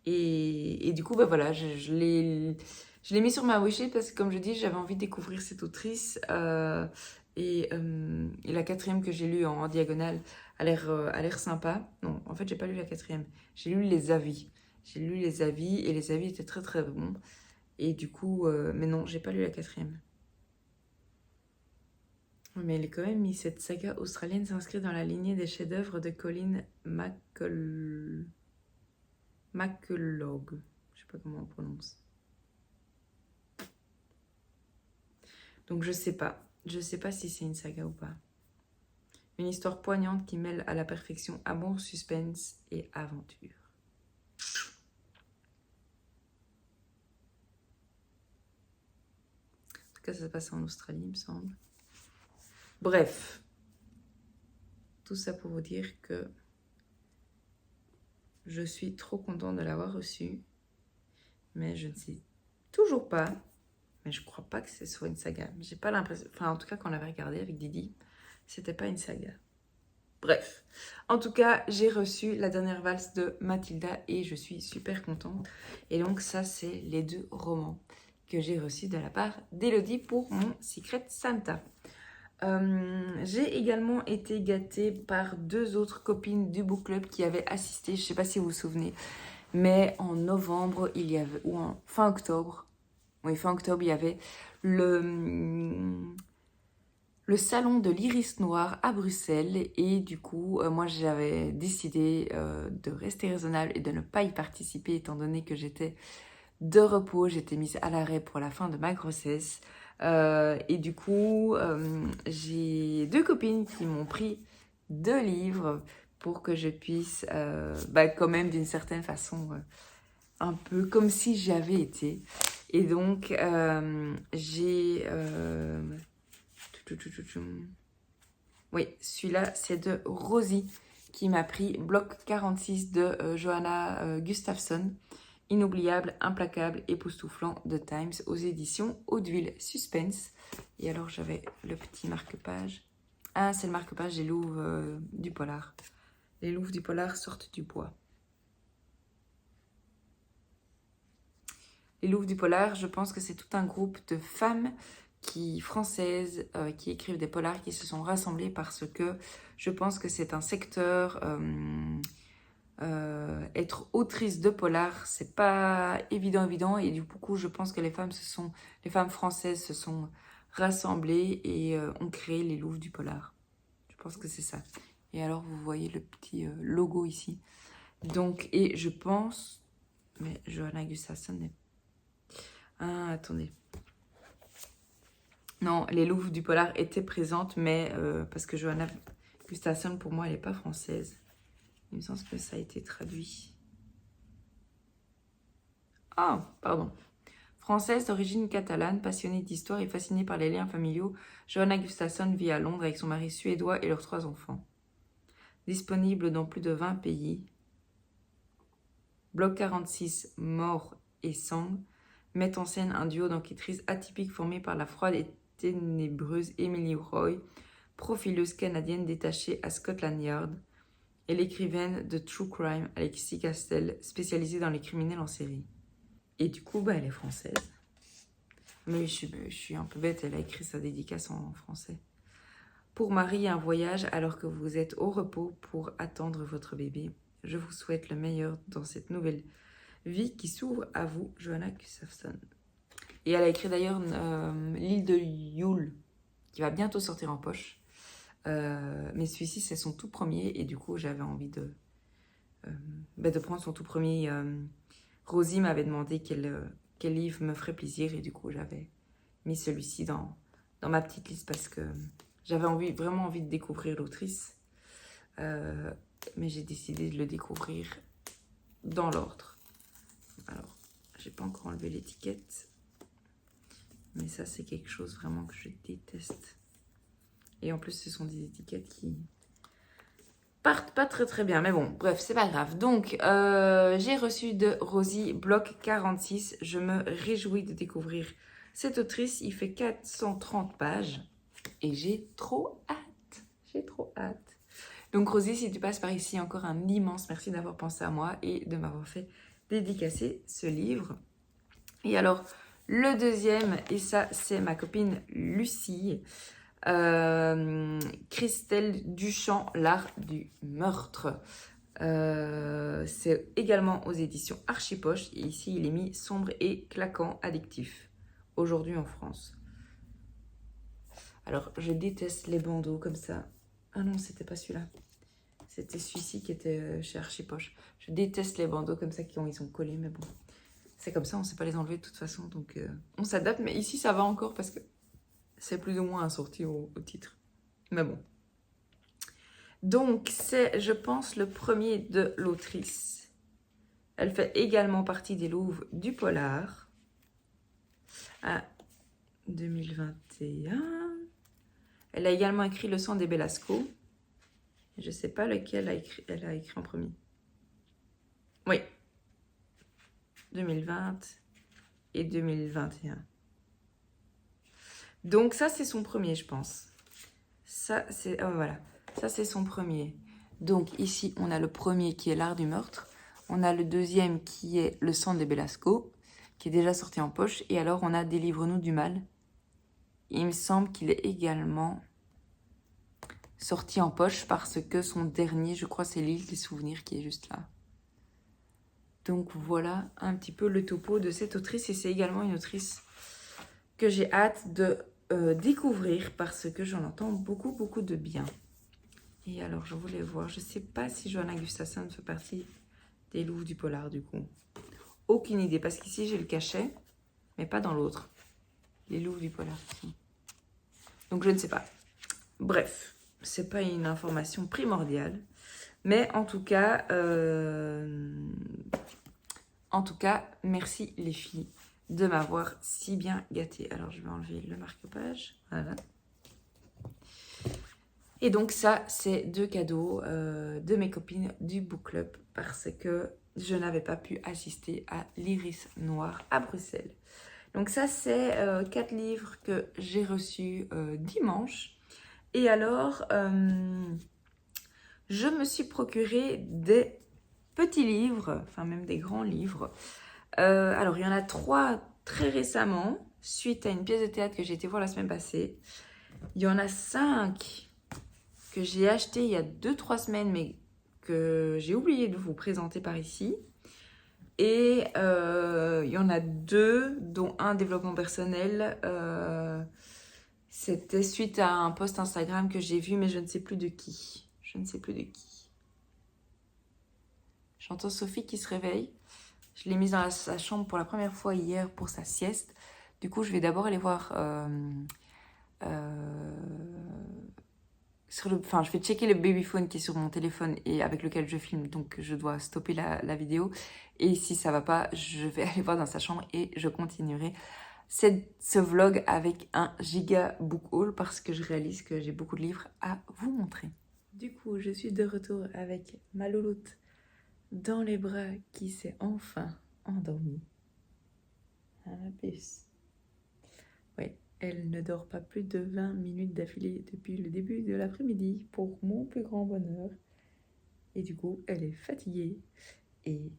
Et du coup, bah voilà, je l'ai mis sur ma wishlist parce que, comme je dis, j'avais envie de découvrir cette autrice. Et la quatrième que j'ai lue en diagonale a l'air sympa. Non, en fait, j'ai pas lu la quatrième. J'ai lu les avis. J'ai lu les avis et les avis étaient très bons. Et du coup, mais non, j'ai pas lu la quatrième. Oui, mais elle est quand même mis cette saga australienne s'inscrit dans la lignée des chefs-d'œuvre de Colin McCullough. Je sais pas comment on prononce. Donc je sais pas. Je sais pas si c'est une saga ou pas. Une histoire poignante qui mêle à la perfection amour, suspense et aventure. En tout cas, ça se passe en Australie, il me semble. Bref. Tout ça pour vous dire que je suis trop contente de l'avoir reçu. Mais je ne sais toujours pas. Mais je crois pas que ce soit une saga. J'ai pas l'impression... Enfin, en tout cas, quand on l'avait regardé avec Didi, c'était pas une saga. Bref. En tout cas, j'ai reçu la dernière valse de Mathilda et je suis super contente. Et donc, ça, c'est les 2 romans que j'ai reçus de la part d'Elodie pour mon Secret Santa. J'ai également été gâtée par 2 autres copines du book club qui avaient assisté, je ne sais pas si vous vous souvenez, mais en novembre, il y avait, ou en fin octobre, oui, fin octobre, il y avait le salon de l'iris noir à Bruxelles et du coup, moi j'avais décidé de rester raisonnable et de ne pas y participer étant donné que j'étais de repos, j'étais mise à l'arrêt pour la fin de ma grossesse. Et du coup, j'ai 2 copines qui m'ont pris 2 livres pour que je puisse, quand même d'une certaine façon, un peu comme si j'y avais été. Et donc, j'ai... Oui, celui-là, c'est de Rosie qui m'a pris Bloc 46 de Johanna Gustafsson. Inoubliable, implacable, époustouflant de Times aux éditions Eau d'Huile Suspense. Et alors j'avais le petit marque-page. Ah, c'est le marque-page des louves du polar. Les louves du polar sortent du bois. Les louves du polar, je pense que c'est tout un groupe de femmes françaises qui écrivent des polars qui se sont rassemblées parce que je pense que c'est un secteur... être autrice de polar, c'est pas évident et du coup je pense que les femmes françaises se sont rassemblées et ont créé les louves du polar. Je pense que c'est ça. Et alors vous voyez le petit logo ici. Donc et je pense, mais Johanna Gustafsson n'est... Ah attendez. Non, les louves du polar étaient présentes, mais parce que Johanna Gustafsson pour moi elle n'est pas française. Il me semble que ça a été traduit. Ah, pardon. Française d'origine catalane, passionnée d'histoire et fascinée par les liens familiaux, Johanna Gustafsson vit à Londres avec son mari suédois et leurs 3 enfants. Disponible dans plus de 20 pays. Bloc 46, Mort et Sang, met en scène un duo d'enquêtrices atypiques formé par la froide et ténébreuse Emily Roy, profileuse canadienne détachée à Scotland Yard, et l'écrivaine de True Crime Alexis Castel, spécialisée dans les criminels en série. Et du coup, elle est française. Mais je suis un peu bête, elle a écrit sa dédicace en français. Pour Marie, un voyage alors que vous êtes au repos pour attendre votre bébé. Je vous souhaite le meilleur dans cette nouvelle vie qui s'ouvre à vous, Johanna Gustafsson. Et elle a écrit d'ailleurs L'île de Yule, qui va bientôt sortir en poche. Mais celui-ci, c'est son tout premier, et du coup, j'avais envie de prendre son tout premier. Rosie m'avait demandé quel livre me ferait plaisir, et du coup, j'avais mis celui-ci dans ma petite liste parce que j'avais vraiment envie de découvrir l'autrice. Mais j'ai décidé de le découvrir dans l'ordre. Alors, j'ai pas encore enlevé l'étiquette. Mais ça, c'est quelque chose vraiment que je déteste. Et en plus, ce sont des étiquettes qui partent pas très bien. Mais bon, bref, c'est pas grave. Donc, j'ai reçu de Rosie Bloc 46. Je me réjouis de découvrir cette autrice. Il fait 430 pages. Et j'ai trop hâte. J'ai trop hâte. Donc, Rosie, si tu passes par ici, encore un immense merci d'avoir pensé à moi et de m'avoir fait dédicacer ce livre. Et alors... le deuxième, et ça c'est ma copine Lucie, Christelle Duchamp, L'art du meurtre. C'est également aux éditions Archipoche, et ici il est mis sombre et claquant, addictif, aujourd'hui en France. Alors, je déteste les bandeaux comme ça. Ah non, c'était pas celui-là. C'était celui-ci qui était chez Archipoche. Je déteste les bandeaux comme ça ils sont collés, mais bon. C'est comme ça, on sait pas les enlever de toute façon, donc on s'adapte. Mais ici, ça va encore parce que c'est plus ou moins assorti au titre. Mais bon. Donc, c'est, je pense, le premier de l'autrice. Elle fait également partie des Louves du Polar. À 2021. Elle a également écrit Le sang des Belasco. Je ne sais pas lequel elle a écrit en premier. Oui. 2020 et 2021. Donc ça, c'est son premier, je pense. Ça, c'est... Oh, voilà. Ça, c'est son premier. Donc ici, on a le premier qui est L'art du meurtre. On a le deuxième qui est Le sang des Belasco, qui est déjà sorti en poche. Et alors, on a Délivre-nous du mal. Il me semble qu'il est également sorti en poche parce que son dernier, je crois, c'est L'île des souvenirs qui est juste là. Donc voilà un petit peu le topo de cette autrice. Et c'est également une autrice que j'ai hâte de découvrir parce que j'en entends beaucoup de bien. Et alors, je voulais voir, je ne sais pas si Johanna Gustafsson fait partie des Louves du Polar, du coup. Aucune idée, parce qu'ici, j'ai le cachet, mais pas dans l'autre. Les Louves du Polar. Donc, je ne sais pas. Bref, c'est pas une information primordiale. Mais en tout cas, merci les filles de m'avoir si bien gâtée. Alors, je vais enlever le marque-page. Voilà. Et donc ça, c'est 2 cadeaux de mes copines du book club parce que je n'avais pas pu assister à l'Iris Noir à Bruxelles. Donc ça, c'est 4 livres que j'ai reçus dimanche. Et alors, je me suis procuré des petits livres, enfin même des grands livres. Alors, il y en a 3 très récemment, suite à une pièce de théâtre que j'ai été voir la semaine passée. Il y en a 5 que j'ai acheté il y a 2-3 semaines, mais que j'ai oublié de vous présenter par ici. Et il y en a 2, dont un développement personnel. C'était suite à un post Instagram que j'ai vu, mais je ne sais plus de qui. Je ne sais plus de qui. J'entends Sophie qui se réveille. Je l'ai mise dans sa chambre pour la première fois hier pour sa sieste. Du coup, je vais d'abord aller voir... je vais checker le babyphone qui est sur mon téléphone et avec lequel je filme, donc je dois stopper la vidéo. Et si ça va pas, je vais aller voir dans sa chambre et je continuerai ce vlog avec un giga book haul parce que je réalise que j'ai beaucoup de livres à vous montrer. Du coup, je suis de retour avec ma louloute dans les bras qui s'est enfin endormie. Ah, ma puce. Oui. Elle ne dort pas plus de 20 minutes d'affilée depuis le début de l'après-midi pour mon plus grand bonheur. Et du coup, elle est fatiguée et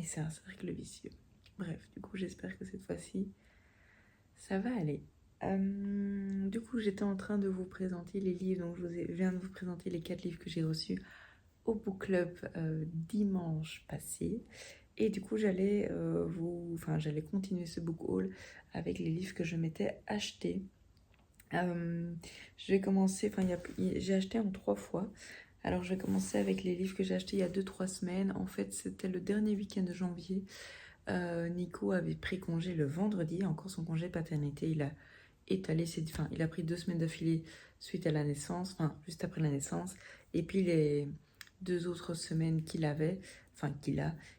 c'est un cercle vicieux. Bref, du coup, j'espère que cette fois-ci, ça va aller. Du coup, j'étais en train de vous présenter les livres, donc viens de vous présenter les 4 livres que j'ai reçus au book club dimanche passé. Et du coup, j'allais continuer ce book haul avec les livres que je m'étais achetés. Je vais commencer, j'ai acheté en 3 fois. Alors, je vais commencer avec les livres que j'ai achetés il y a 2-3 semaines. En fait, c'était le dernier week-end de janvier. Nico avait pris congé le vendredi, encore son congé paternité. Il a étalé il a pris 2 semaines d'affilée suite à la naissance, juste après la naissance. Et puis les 2 autres semaines qu'il a,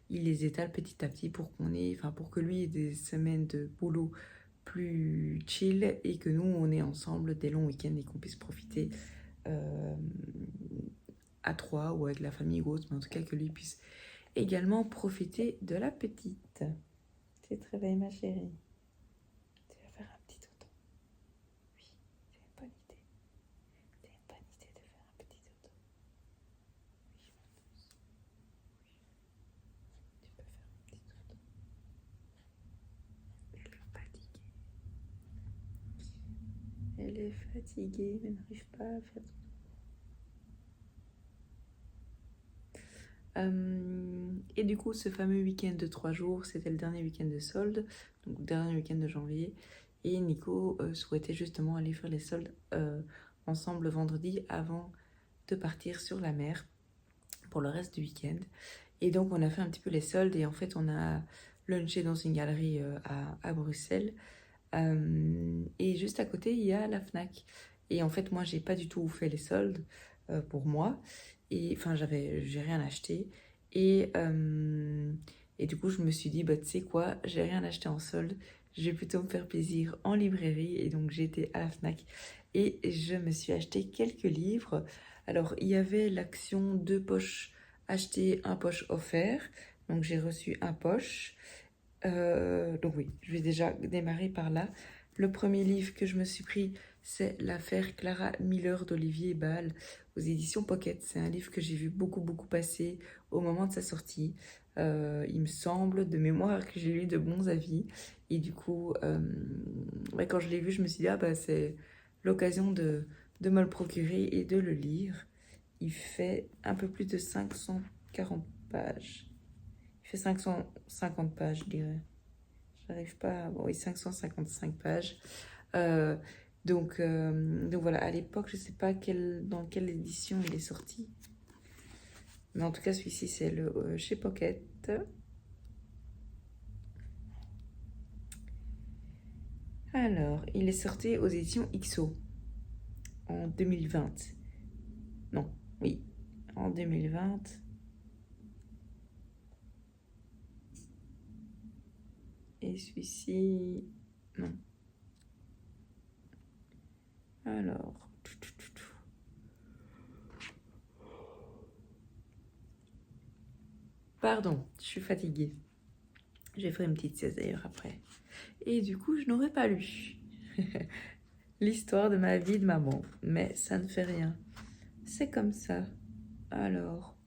il les étale petit à petit pour pour que lui ait des semaines de boulot plus chill et que nous on est ensemble des longs week-ends et qu'on puisse profiter à 3 ou avec la famille ou autre, mais en tout cas que lui puisse également profiter de la petite. Tu te réveilles, ma chérie? Tu vas faire un petit dodo? Oui, c'est une bonne idée. C'est une bonne idée de faire un petit dodo. Oui, ma douce. Oui. Tu peux faire un petit dodo. Elle est fatiguée, mais n'arrive pas à faire dodo. Et du coup, ce fameux week-end de 3 jours, c'était le dernier week-end de soldes, donc le dernier week-end de janvier. Et Nico souhaitait justement aller faire les soldes ensemble le vendredi avant de partir sur la mer pour le reste du week-end. Et donc, on a fait un petit peu les soldes et en fait, on a lunché dans une galerie à Bruxelles. Et juste à côté, il y a la Fnac. Et en fait, moi, j'ai pas du tout fait les soldes pour moi. Et enfin, j'ai rien acheté. Et du coup, je me suis dit, bah, tu sais quoi, j'ai rien acheté en solde. Je vais plutôt me faire plaisir en librairie. Et donc, j'ai été à la Fnac et je me suis acheté quelques livres. Alors, il y avait l'action 2 poches achetées, 1 poche offert. Donc, j'ai reçu un poche. Donc oui, je vais déjà démarrer par là. Le premier livre que je me suis pris, c'est l'affaire Clara Miller d'Olivier Ball aux éditions Pocket. C'est un livre que j'ai vu beaucoup passer au moment de sa sortie. Il me semble de mémoire que j'ai lu de bons avis. Et du coup, ouais, quand je l'ai vu, je me suis dit, ah bah c'est l'occasion de me le procurer et de le lire. Il fait un peu plus de 540 pages. Il fait 550 pages, je dirais. J'arrive pas à... Bon, oui, 555 pages. Euh, donc voilà, à l'époque, je sais pas dans quelle édition il est sorti. Mais en tout cas, celui-ci, c'est le chez Pocket. Alors, il est sorti aux éditions XO en 2020. Non, oui, en 2020. Et celui-ci, non. Alors, pardon, je suis fatiguée. J'ai fait une petite sieste d'ailleurs après. Et du coup, je n'aurais pas lu l'histoire de ma vie de maman. Mais ça ne fait rien. C'est comme ça. Alors...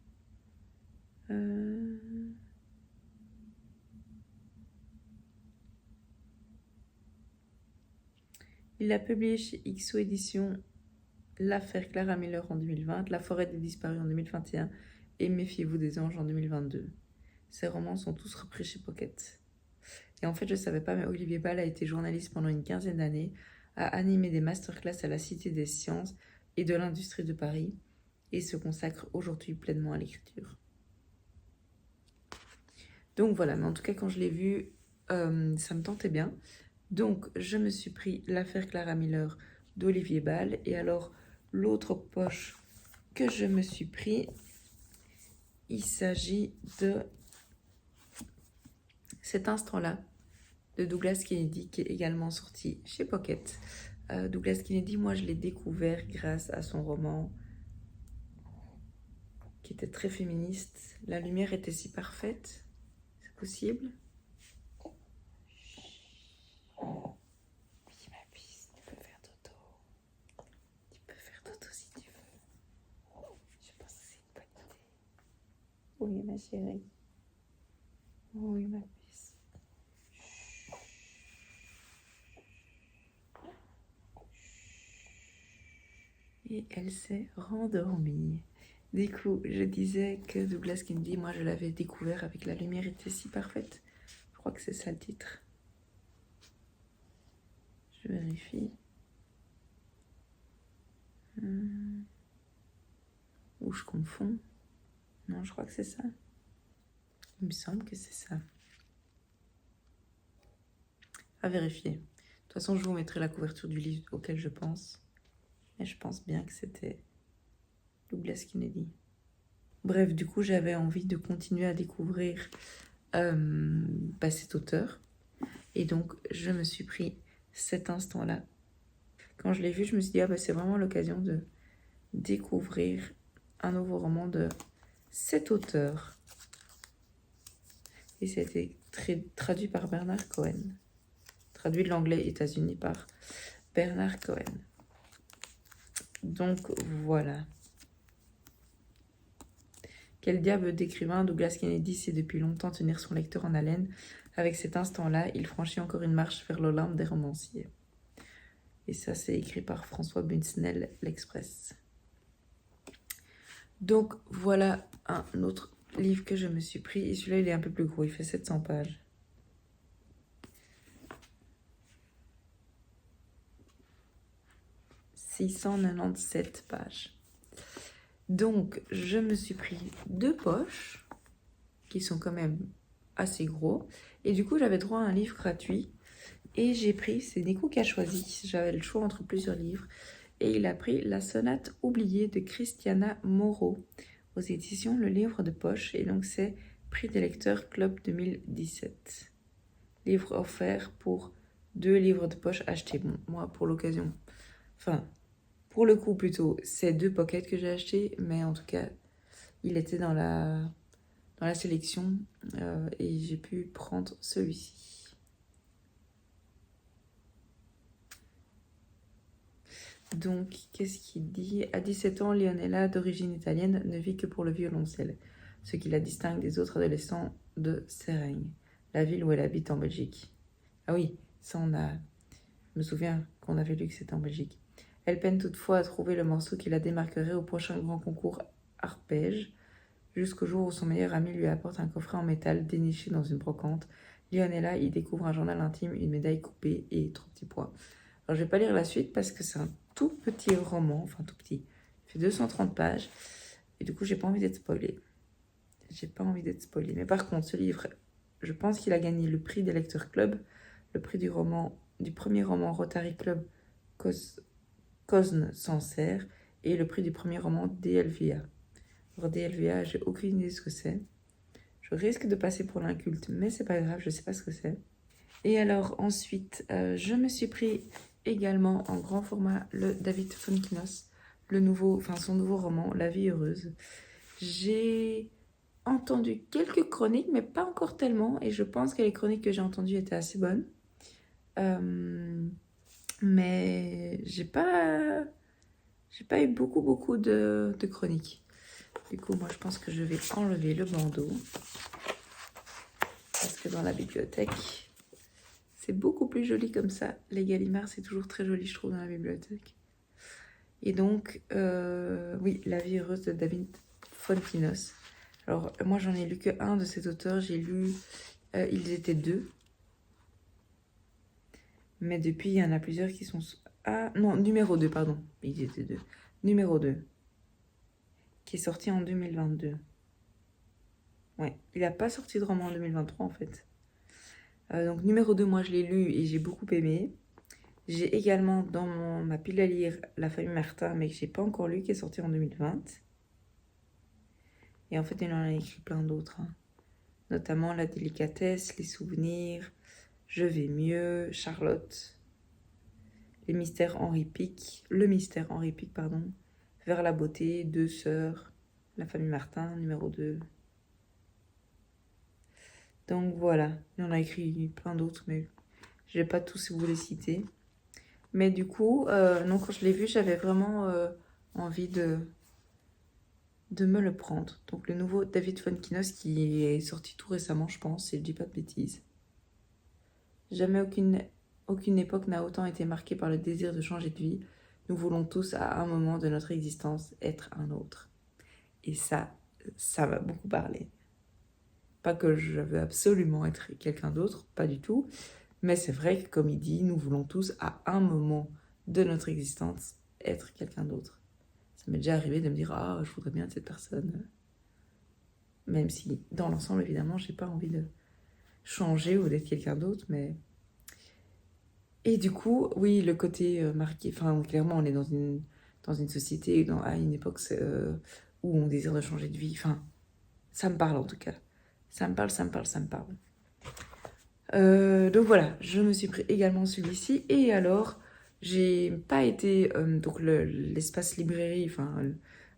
Il a publié chez XO Éditions l'affaire Clara Miller en 2020, La forêt des disparus en 2021 et Méfiez-vous des anges en 2022. Ces romans sont tous repris chez Pocket. Et en fait, je ne savais pas, mais Olivier Ball a été journaliste pendant une quinzaine d'années, a animé des masterclass à la Cité des sciences et de l'industrie de Paris et se consacre aujourd'hui pleinement à l'écriture. Donc voilà, mais en tout cas, quand je l'ai vu, ça me tentait bien. Donc, je me suis pris l'affaire Clara Miller d'Olivier Ball. Et alors, l'autre poche que je me suis pris, il s'agit de Cet instant-là de Douglas Kennedy, qui est également sorti chez Pocket. Douglas Kennedy, moi, je l'ai découvert grâce à son roman qui était très féministe. La lumière était si parfaite. C'est possible? Oui, ma puce, tu peux faire dodo. Tu peux faire dodo si tu veux. Je pense que c'est une bonne idée. Oui, ma chérie. Oui, ma puce. Et elle s'est rendormie. Du coup, je disais que Douglas Kennedy, moi je l'avais découvert avec La lumière était si parfaite. Je crois que c'est ça le titre. Je vérifie. Ou je confonds. Non, je crois que c'est ça. Il me semble que c'est ça. À vérifier. De toute façon, je vous mettrai la couverture du livre auquel je pense. Et je pense bien que c'était Douglas Kennedy. Bref, du coup, j'avais envie de continuer à découvrir cet auteur. Et donc, je me suis pris cet instant-là. Quand je l'ai vu, je me suis dit, c'est vraiment l'occasion de découvrir un nouveau roman de cet auteur. Et ça a été traduit par Bernard Cohen. Traduit de l'anglais États-Unis par Bernard Cohen. Donc, voilà. Quel diable d'écrivain Douglas Kennedy sait depuis longtemps tenir son lecteur en haleine. Avec cet instant-là, il franchit encore une marche vers l'Olympe des romanciers. Et ça, c'est écrit par François Bunsnel, l'Express. Donc, voilà un autre livre que je me suis pris. Et celui-là, il est un peu plus gros, il fait 700 pages. « 697 pages. Donc, je me suis pris 2 poches, qui sont quand même assez gros. Et du coup, j'avais droit à un livre gratuit. Et j'ai pris, c'est Nico qui a choisi, j'avais le choix entre plusieurs livres. Et il a pris La sonate oubliée de Christiana Moreau aux éditions Le Livre de Poche. Et donc c'est Prix des lecteurs Club 2017. Livre offert pour 2 livres de poche achetés. Bon, moi pour l'occasion, enfin pour le coup plutôt, c'est 2 pockets que j'ai achetés. Mais en tout cas, il était dans la sélection et j'ai pu prendre celui-ci. Donc, qu'est-ce qu'il dit? À 17 ans, Leonella, d'origine italienne, ne vit que pour le violoncelle, ce qui la distingue des autres adolescents de Seraigne, la ville où elle habite en Belgique. Ah oui, ça je me souviens qu'on avait lu que c'était en Belgique. Elle peine toutefois à trouver le morceau qui la démarquerait au prochain grand concours arpège, jusqu'au jour où son meilleur ami lui apporte un coffret en métal déniché dans une brocante. Leonella y découvre un journal intime, une médaille coupée et 3 petits pois. Alors, je vais pas lire la suite parce que c'est un tout petit roman, enfin tout petit. Il fait 230 pages et du coup, j'ai pas envie d'être spoilée. Mais par contre, ce livre, je pense qu'il a gagné le prix des lecteurs club, le prix du premier roman Rotary Club Cosne Sancerre et le prix du premier roman DLVA. Alors DLVA, j'ai aucune idée de ce que c'est. Je risque de passer pour l'inculte, mais c'est pas grave, je sais pas ce que c'est. Et alors ensuite, je me suis pris également en grand format le David Fonkinos, son nouveau roman, La vie heureuse. J'ai entendu quelques chroniques, mais pas encore tellement, et je pense que les chroniques que j'ai entendues étaient assez bonnes. Mais j'ai pas eu beaucoup de chroniques. Du coup, moi, je pense que je vais enlever le bandeau. Parce que dans la bibliothèque, c'est beaucoup plus joli comme ça. Les Gallimard, c'est toujours très joli, je trouve, dans la bibliothèque. Et donc, oui, La vie heureuse de David Fonkinos. Alors, moi, j'en ai lu que un de cet auteur. J'ai lu Ils étaient deux. Mais depuis, il y en a plusieurs qui sont... Ah, non, numéro 2, pardon. Ils étaient deux. Numéro 2, qui est sorti en 2022. Ouais, il n'a pas sorti de roman en 2023, en fait. Donc, numéro 2, moi, je l'ai lu et j'ai beaucoup aimé. J'ai également dans ma pile à lire La famille Martin, mais que j'ai pas encore lu, qui est sorti en 2020. Et en fait, il en a écrit plein d'autres. Hein. Notamment La délicatesse, Les souvenirs, Je vais mieux, Charlotte, Le mystère Henri Pic, pardon, Vers la beauté, Deux sœurs, La famille Martin, numéro 2. Donc voilà, il en a écrit plein d'autres, mais je vais pas tous vous les citer. Mais du coup, non, quand je l'ai vu, j'avais vraiment envie de me le prendre. Donc le nouveau David Fonkinos qui est sorti tout récemment, je pense, si je dis pas de bêtises. Jamais aucune époque n'a autant été marquée par le désir de changer de vie. Nous voulons tous, à un moment de notre existence, être un autre. Et ça m'a beaucoup parlé. Pas que je veux absolument être quelqu'un d'autre, pas du tout. Mais c'est vrai que, comme il dit, nous voulons tous, à un moment de notre existence, être quelqu'un d'autre. Ça m'est déjà arrivé de me dire « Ah, je voudrais bien être cette personne. » Même si, dans l'ensemble, évidemment, j'ai pas envie de changer ou d'être quelqu'un d'autre, mais... Et du coup, oui, le côté marqué... Enfin, clairement, on est dans une société, à une époque où on désire de changer de vie. Enfin, ça me parle en tout cas. Ça me parle. Donc voilà, je me suis pris également celui-ci. Et alors, j'ai pas été... donc l'espace librairie,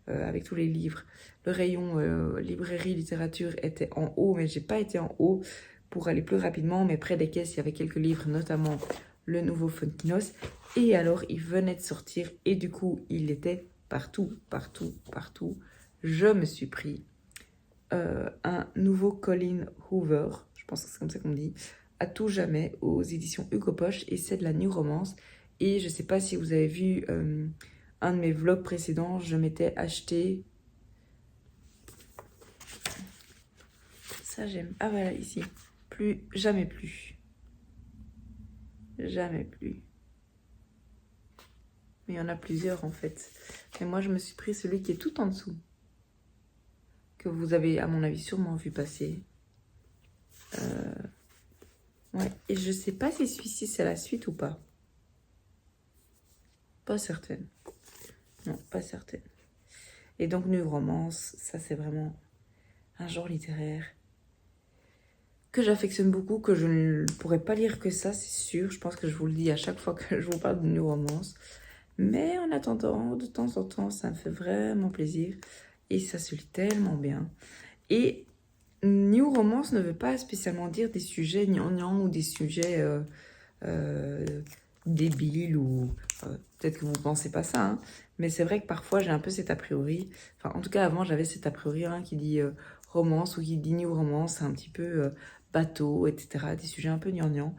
avec tous les livres, le rayon librairie, littérature était en haut, mais j'ai pas été en haut pour aller plus rapidement. Mais près des caisses, il y avait quelques livres, notamment le nouveau Fonkinos. Et alors, il venait de sortir et du coup, il était partout. Je me suis pris un nouveau Colin Hoover, je pense que c'est comme ça qu'on dit, à tout jamais aux éditions Hugo Poche, et c'est de la new romance. Et je sais pas si vous avez vu un de mes vlogs précédents, je m'étais acheté Ça, j'aime. Ah, voilà, ici. Plus, jamais plus. Jamais plus. Mais il y en a plusieurs, en fait. Mais moi, je me suis pris celui qui est tout en dessous. Que vous avez, à mon avis, sûrement vu passer. Ouais, et je sais pas si celui-ci, c'est la suite ou pas. Pas certaine. Non, pas certaine. Et donc, New Romance, ça, c'est vraiment un genre littéraire que j'affectionne beaucoup, que je ne pourrais pas lire que ça, c'est sûr. Je pense que je vous le dis à chaque fois que je vous parle de New Romance. Mais en attendant, de temps en temps, ça me fait vraiment plaisir. Et ça se lit tellement bien. Et New Romance ne veut pas spécialement dire des sujets gnangnan ou des sujets débiles ou... peut-être que vous ne pensez pas ça, hein, mais c'est vrai que parfois j'ai un peu cet a priori. Enfin, en tout cas, avant, j'avais cet a priori hein, qui dit romance ou qui dit New Romance, c'est un petit peu bateau, etc. Des sujets un peu gnangnan.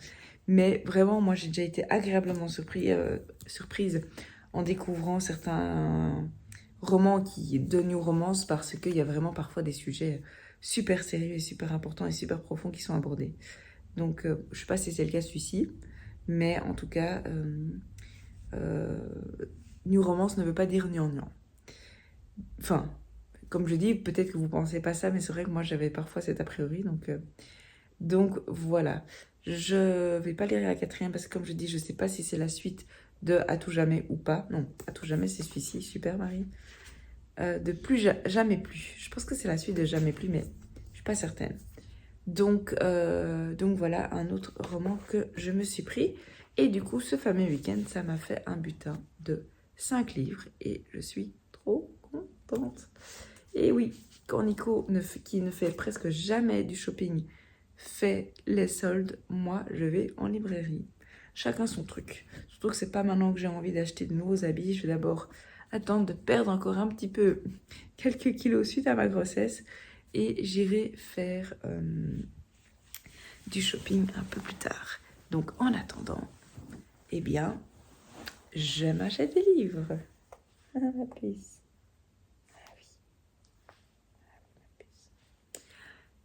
Mais vraiment, moi, j'ai déjà été agréablement surprise en découvrant certains romans de New Romance parce qu'il y a vraiment parfois des sujets super sérieux et super importants et super profonds qui sont abordés. Donc, je ne sais pas si c'est le cas celui-ci, mais en tout cas, New Romance ne veut pas dire gnangnan. Enfin, comme je dis, peut-être que vous ne pensez pas ça, mais c'est vrai que moi, j'avais parfois cet a priori. Donc voilà. Je vais pas lire la quatrième parce que, comme je dis, je ne sais pas si c'est la suite de À tout jamais ou pas. Non, À tout jamais, c'est celui-ci. Super, Marie. De jamais plus. Je pense que c'est la suite de Jamais plus, mais je suis pas certaine. Donc voilà un autre roman que je me suis pris. Et du coup, ce fameux week-end, ça m'a fait un butin de 5 livres. Et je suis trop contente. Et oui, quand Nico, qui ne fait presque jamais du shopping, fait les soldes, moi, je vais en librairie. Chacun son truc. Surtout que c'est pas maintenant que j'ai envie d'acheter de nouveaux habits. Je vais d'abord attendre de perdre encore un petit peu quelques kilos suite à ma grossesse. Et j'irai faire du shopping un peu plus tard. Donc en attendant, eh bien, je m'achète des livres. Ah, ma puce. Ah oui.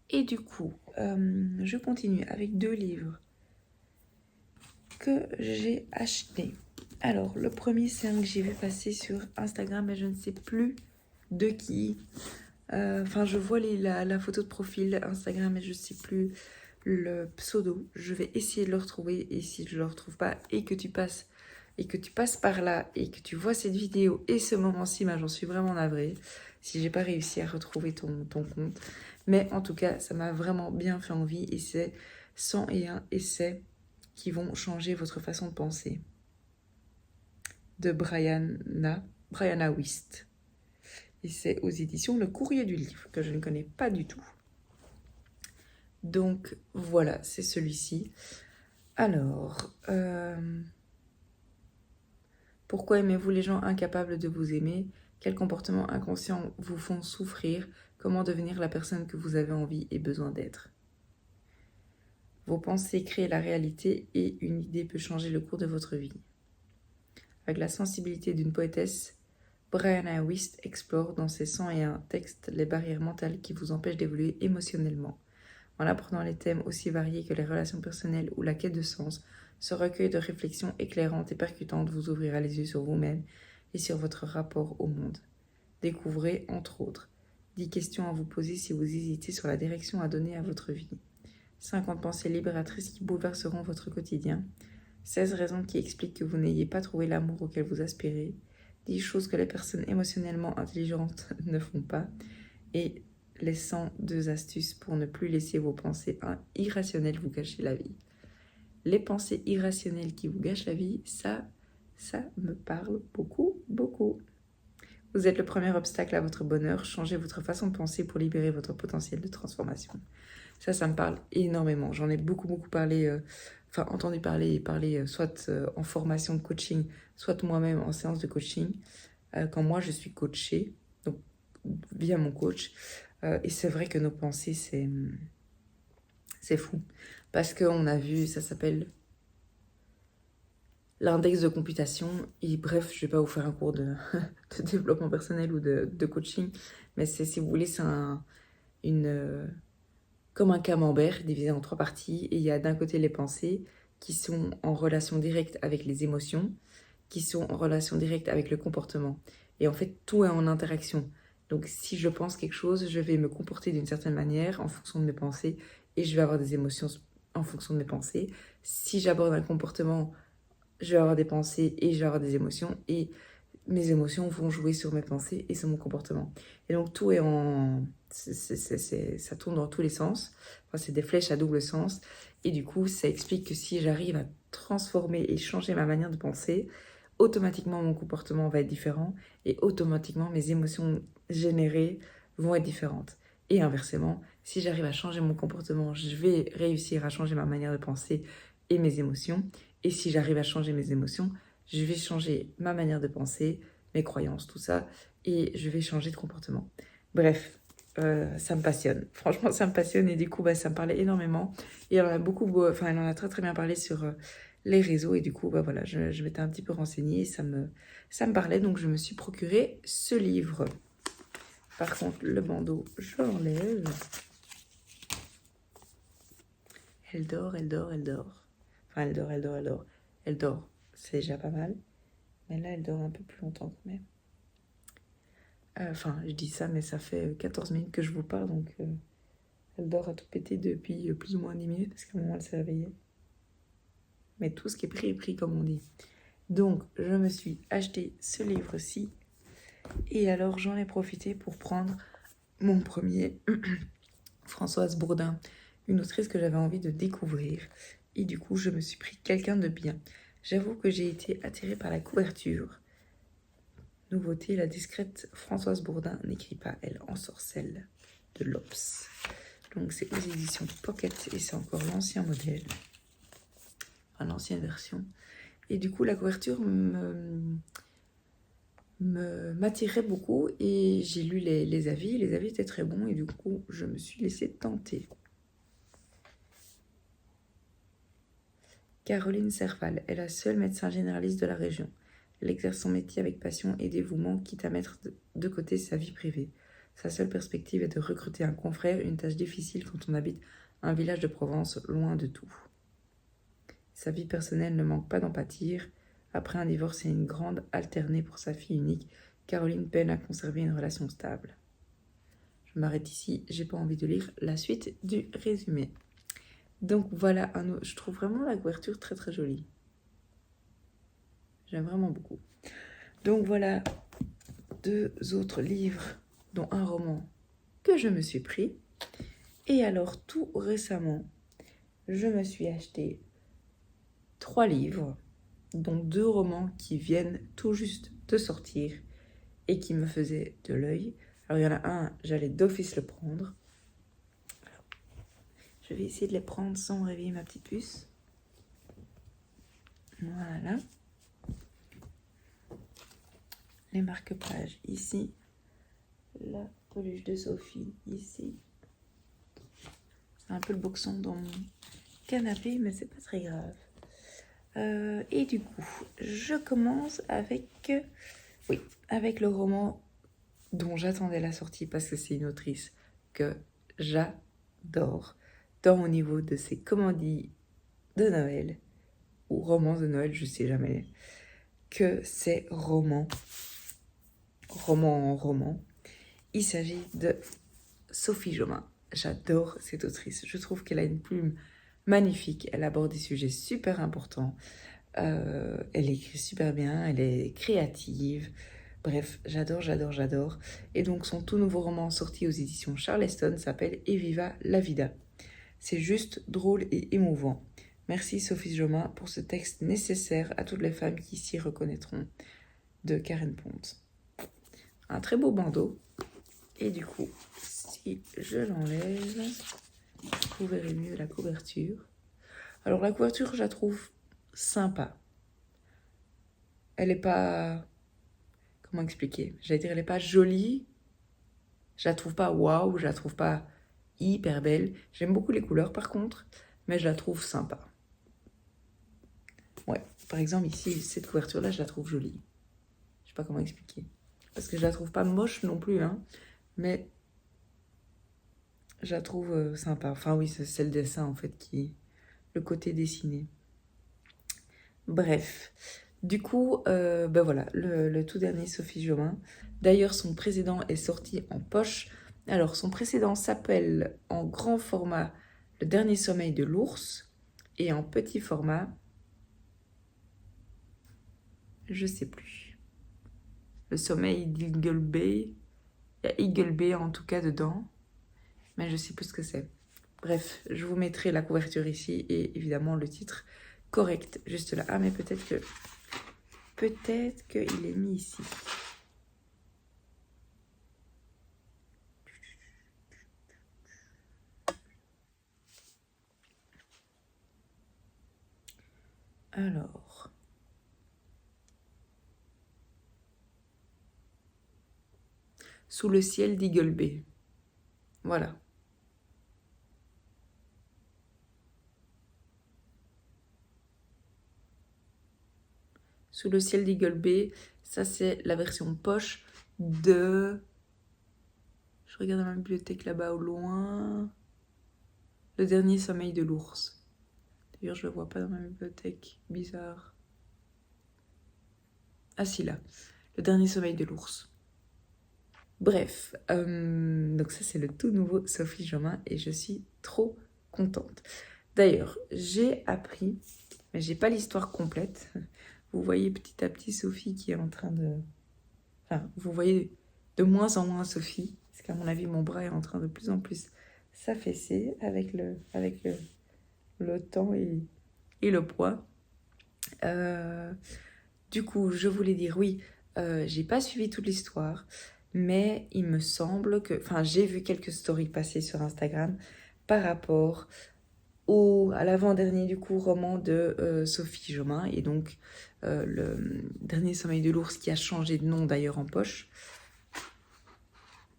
Et du coup, je continue avec 2 livres que j'ai achetés. Alors, le premier, c'est un que j'ai vu passer sur Instagram, mais je ne sais plus de qui. Enfin, je vois la photo de profil Instagram, mais je ne sais plus le pseudo. Je vais essayer de le retrouver. Et si je ne le retrouve pas et que tu passes par là et que tu vois cette vidéo et ce moment-ci, bah, j'en suis vraiment navrée si j'ai pas réussi à retrouver ton compte. Mais en tout cas, ça m'a vraiment bien fait envie et c'est 101 essais qui vont changer votre façon de penser. De Brianna Wiest. Et c'est aux éditions Le Courrier du Livre, que je ne connais pas du tout. Donc voilà, c'est celui-ci. Alors, pourquoi aimez-vous les gens incapables de vous aimer? Quels comportements inconscients vous font souffrir? Comment devenir la personne que vous avez envie et besoin d'être? Vos pensées créent la réalité et une idée peut changer le cours de votre vie. Avec la sensibilité d'une poétesse, Brianna Wiest explore dans ses 101 textes les barrières mentales qui vous empêchent d'évoluer émotionnellement. En apprenant les thèmes aussi variés que les relations personnelles ou la quête de sens, ce recueil de réflexions éclairantes et percutantes vous ouvrira les yeux sur vous-même et sur votre rapport au monde. Découvrez, entre autres, 10 questions à vous poser si vous hésitez sur la direction à donner à votre vie, 50 pensées libératrices qui bouleverseront votre quotidien, 16 raisons qui expliquent que vous n'ayez pas trouvé l'amour auquel vous aspirez, 10 choses que les personnes émotionnellement intelligentes ne font pas, et les 102 astuces pour ne plus laisser vos pensées irrationnelles vous gâcher la vie. Les pensées irrationnelles qui vous gâchent la vie, ça me parle beaucoup, beaucoup. Vous êtes le premier obstacle à votre bonheur. Changez votre façon de penser pour libérer votre potentiel de transformation. Ça me parle énormément. J'en ai beaucoup parlé, entendu parler soit en formation de coaching, soit moi-même en séance de coaching. Quand moi, je suis coachée, donc via mon coach. Et c'est vrai que nos pensées, c'est fou. Parce qu'on a vu, ça s'appelle l'index de computation. Et bref, je ne vais pas vous faire un cours de développement personnel ou de coaching. Mais si vous voulez, c'est comme un camembert divisé en 3 parties. Et il y a d'un côté les pensées qui sont en relation directe avec les émotions, qui sont en relation directe avec le comportement. Et en fait, tout est en interaction. Donc si je pense quelque chose, je vais me comporter d'une certaine manière en fonction de mes pensées et je vais avoir des émotions en fonction de mes pensées. Si j'aborde un comportement, je vais avoir des pensées et je vais avoir des émotions et mes émotions vont jouer sur mes pensées et sur mon comportement. Et donc tout est en... ça tourne dans tous les sens. Enfin, c'est des flèches à double sens. Et du coup, ça explique que si j'arrive à transformer et changer ma manière de penser, automatiquement mon comportement va être différent et automatiquement mes émotions générées vont être différentes. Et inversement, si j'arrive à changer mon comportement, je vais réussir à changer ma manière de penser et mes émotions. Et si j'arrive à changer mes émotions, je vais changer ma manière de penser, mes croyances, tout ça, et je vais changer de comportement. Bref, ça me passionne. Franchement, ça me passionne et du coup, ça me parlait énormément. Et elle en a elle en a très très bien parlé sur les réseaux et du coup, voilà, je m'étais un petit peu renseignée et ça me parlait, donc je me suis procuré ce livre. Par contre, le bandeau, je l'enlève. Elle dort, elle dort, elle dort. Enfin, elle dort, elle dort, elle dort. Elle dort, c'est déjà pas mal. Mais là, elle dort un peu plus longtemps quand même. Enfin, je dis ça, mais ça fait 14 minutes que je vous parle, donc elle dort à tout péter depuis plus ou moins 10 minutes, parce qu'à un moment, elle s'est réveillée. Mais tout ce qui est pris est pris, comme on dit. Donc, je me suis acheté ce livre-ci, et alors j'en ai profité pour prendre mon premier, Françoise Bourdin, une autrice que j'avais envie de découvrir. Et du coup, je me suis pris quelqu'un de bien. J'avoue que j'ai été attirée par la couverture. Nouveauté, la discrète Françoise Bourdin n'écrit pas, elle ensorcelle de l'Obs. Donc c'est aux éditions Pocket et c'est encore l'ancien modèle, enfin l'ancienne version. Et du coup la couverture m'attirait beaucoup et j'ai lu les avis étaient très bons et du coup je me suis laissée tenter. Caroline Serval est la seule médecin généraliste de la région. Elle exerce son métier avec passion et dévouement, quitte à mettre de côté sa vie privée. Sa seule perspective est de recruter un confrère, une tâche difficile quand on habite un village de Provence, loin de tout. Sa vie personnelle ne manque pas d'en pâtir. Après un divorce et une grande alternée pour sa fille unique, Caroline peine à conserver une relation stable. Je m'arrête ici, j'ai pas envie de lire la suite du résumé. Donc voilà, je trouve vraiment la couverture très très jolie. J'aime vraiment beaucoup. Donc voilà 2 autres livres, dont un roman que je me suis pris. Et alors tout récemment, je me suis acheté 3 livres, dont 2 romans qui viennent tout juste de sortir et qui me faisaient de l'œil. Alors il y en a un, j'allais d'office le prendre. Je vais essayer de les prendre sans réveiller ma petite puce. Voilà. Les marque-pages ici. La peluche de Sophie ici. C'est un peu le boxon dans mon canapé, mais c'est pas très grave. Et du coup, je commence avec le roman dont j'attendais la sortie parce que c'est une autrice que j'adore. Tant au niveau de ses comédies de Noël ou romances de Noël, je sais jamais, que ces romans en roman. Il s'agit de Sophie Jomain. J'adore cette autrice. Je trouve qu'elle a une plume magnifique. Elle aborde des sujets super importants. Elle écrit super bien. Elle est créative. Bref, j'adore. Et donc, son tout nouveau roman sorti aux éditions Charleston s'appelle Eviva la vida. C'est juste drôle et émouvant. Merci Sophie Jomain pour ce texte nécessaire à toutes les femmes qui s'y reconnaîtront. De Karen Ponte. Un très beau bandeau. Et du coup, si je l'enlève, vous verrez mieux la couverture. Alors la couverture, je la trouve sympa. Elle est pas... Comment expliquer? J'allais dire, elle est pas jolie. Je la trouve pas waouh, je la trouve pas hyper belle. J'aime beaucoup les couleurs par contre, mais je la trouve sympa. Ouais, par exemple ici, cette couverture-là, je la trouve jolie. Je sais pas comment expliquer. Parce que je la trouve pas moche non plus, hein. Mais je la trouve sympa. Enfin oui, c'est le dessin en fait le côté dessiné. Bref, du coup, ben voilà, le tout dernier Sophie Jomain. D'ailleurs, son précédent est sorti en poche. Alors, son précédent s'appelle en grand format Le dernier sommeil de l'ours et en petit format, je sais plus. Le sommeil d'Eagle Bay. Il y a Eagle Bay en tout cas dedans, mais je sais plus ce que c'est. Bref, je vous mettrai la couverture ici et évidemment le titre correct juste là. Ah, mais peut-être qu'il est mis ici. Alors, sous le ciel d'Eagle Bay. Voilà. Sous le ciel d'Eagle Bay, ça c'est la version poche de... Je regarde dans ma bibliothèque là-bas au loin. Le dernier sommeil de l'ours. D'ailleurs, je le vois pas dans ma bibliothèque. Bizarre. Ah si, là. Le dernier sommeil de l'ours. Bref, donc ça c'est le tout nouveau Sophie Jomain et je suis trop contente. D'ailleurs, j'ai appris, mais j'ai pas l'histoire complète. Vous voyez petit à petit Sophie qui est en train de... Enfin, vous voyez de moins en moins Sophie, parce qu'à mon avis mon bras est en train de plus en plus s'affaisser avec le temps et le poids. Du coup, je voulais dire oui, j'ai pas suivi toute l'histoire. Mais il me semble que... Enfin, j'ai vu quelques stories passer sur Instagram par rapport à l'avant-dernier du coup roman de Sophie Jomain. Et donc, le dernier sommeil de l'ours qui a changé de nom d'ailleurs en poche.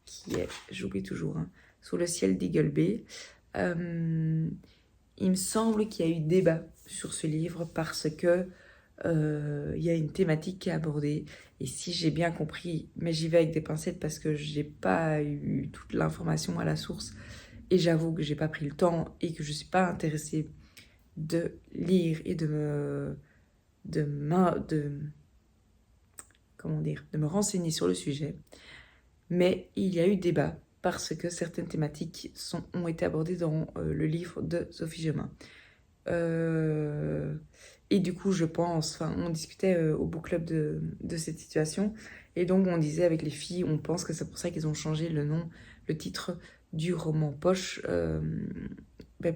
Qui est, j'oublie toujours, hein, Sous le ciel d'Eagle Bay. Il me semble qu'il y a eu débat sur ce livre parce que il y a une thématique qui est abordée. Et si j'ai bien compris, mais j'y vais avec des pincettes parce que j'ai pas eu toute l'information à la source et j'avoue que j'ai pas pris le temps et que je suis pas intéressée de lire et de me renseigner sur le sujet. Mais il y a eu débat parce que certaines thématiques ont été abordées dans le livre de Sophie Jomain. Et du coup, je pense, enfin, on discutait au book club de cette situation, et donc on disait avec les filles, on pense que c'est pour ça qu'ils ont changé le titre du roman poche,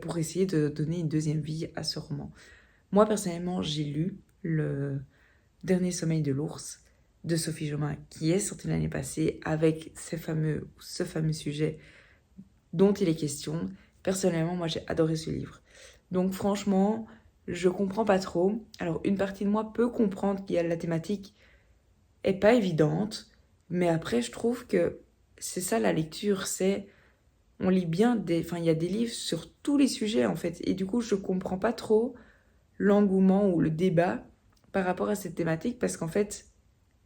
pour essayer de donner une deuxième vie à ce roman. Moi, personnellement, j'ai lu Le Dernier Sommeil de l'ours de Sophie Jomain, qui est sorti l'année passée, avec ce fameux sujet dont il est question. Personnellement, moi, j'ai adoré ce livre. Donc franchement, je comprends pas trop. Alors une partie de moi peut comprendre qu'il y a la thématique est pas évidente, mais après je trouve que c'est ça la lecture, c'est on lit bien enfin il y a des livres sur tous les sujets en fait, et du coup je comprends pas trop l'engouement ou le débat par rapport à cette thématique parce qu'en fait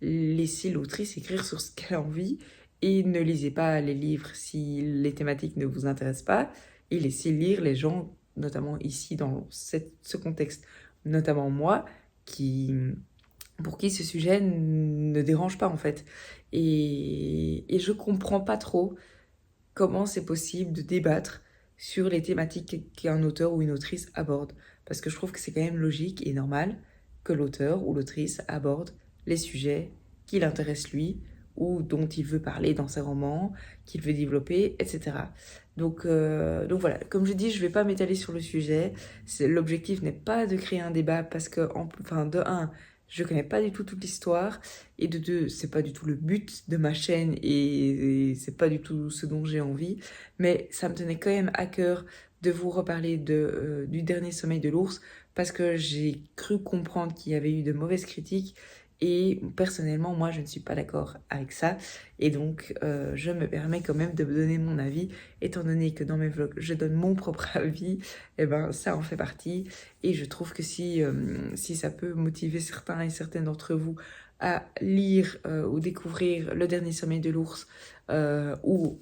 laissez l'autrice écrire sur ce qu'elle a envie et ne lisez pas les livres si les thématiques ne vous intéressent pas et laissez lire les gens, notamment ici dans ce contexte, notamment moi, pour qui ce sujet ne dérange pas en fait. Et je comprends pas trop comment c'est possible de débattre sur les thématiques qu'un auteur ou une autrice aborde. Parce que je trouve que c'est quand même logique et normal que l'auteur ou l'autrice aborde les sujets qui l'intéressent lui, ou dont il veut parler dans ses romans, qu'il veut développer, etc. Donc voilà, comme je dis, je ne vais pas m'étaler sur le sujet. L'objectif n'est pas de créer un débat parce que, de un, je ne connais pas du tout toute l'histoire, et de deux, c'est pas du tout le but de ma chaîne et c'est pas du tout ce dont j'ai envie, mais ça me tenait quand même à cœur de vous reparler du dernier sommeil de l'ours parce que j'ai cru comprendre qu'il y avait eu de mauvaises critiques Et personnellement, moi, je ne suis pas d'accord avec ça. Et donc, je me permets quand même de me donner mon avis, étant donné que dans mes vlogs, je donne mon propre avis. Et ben, ça en fait partie. Et je trouve que si ça peut motiver certains et certaines d'entre vous à lire ou découvrir Le Dernier Sommeil de l'ours ou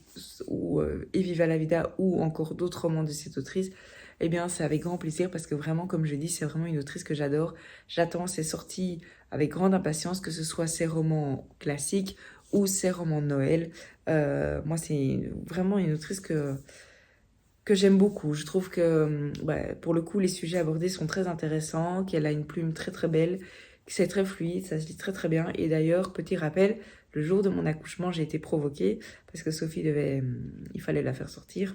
Et Viva la Vida ou encore d'autres romans de cette autrice, eh bien, c'est avec grand plaisir parce que vraiment, comme je dis, c'est vraiment une autrice que j'adore. J'attends ses sorties avec grande impatience, que ce soit ses romans classiques ou ses romans de Noël. Moi, c'est vraiment une autrice que j'aime beaucoup. Je trouve que, pour le coup, les sujets abordés sont très intéressants, qu'elle a une plume très très belle, que c'est très fluide, ça se lit très très bien. Et d'ailleurs, petit rappel, le jour de mon accouchement, j'ai été provoquée parce que Sophie il fallait la faire sortir.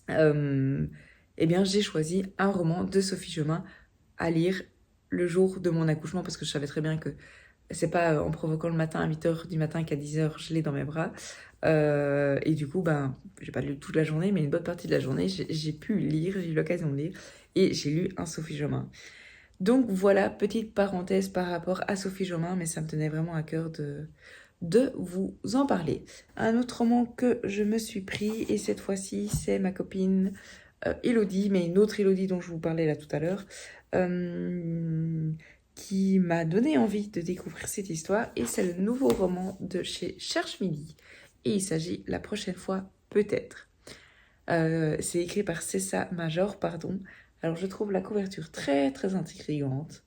Eh bien, j'ai choisi un roman de Sophie Jomain à lire le jour de mon accouchement parce que je savais très bien que c'est pas en provoquant le matin à 8h du matin qu'à 10h je l'ai dans mes bras. Et du coup, j'ai pas lu toute la journée, mais une bonne partie de la journée, j'ai pu lire, j'ai eu l'occasion de lire et j'ai lu un Sophie Jomain. Donc voilà, petite parenthèse par rapport à Sophie Jomain, mais ça me tenait vraiment à cœur de vous en parler. Un autre roman que je me suis pris, et cette fois-ci, c'est ma copine Elodie, mais une autre Elodie dont je vous parlais là tout à l'heure, qui m'a donné envie de découvrir cette histoire, et c'est le nouveau roman de chez Cherche Midi, et il s'agit La prochaine fois, peut-être. C'est écrit par Cessa Major, pardon. Alors je trouve la couverture très très intrigante.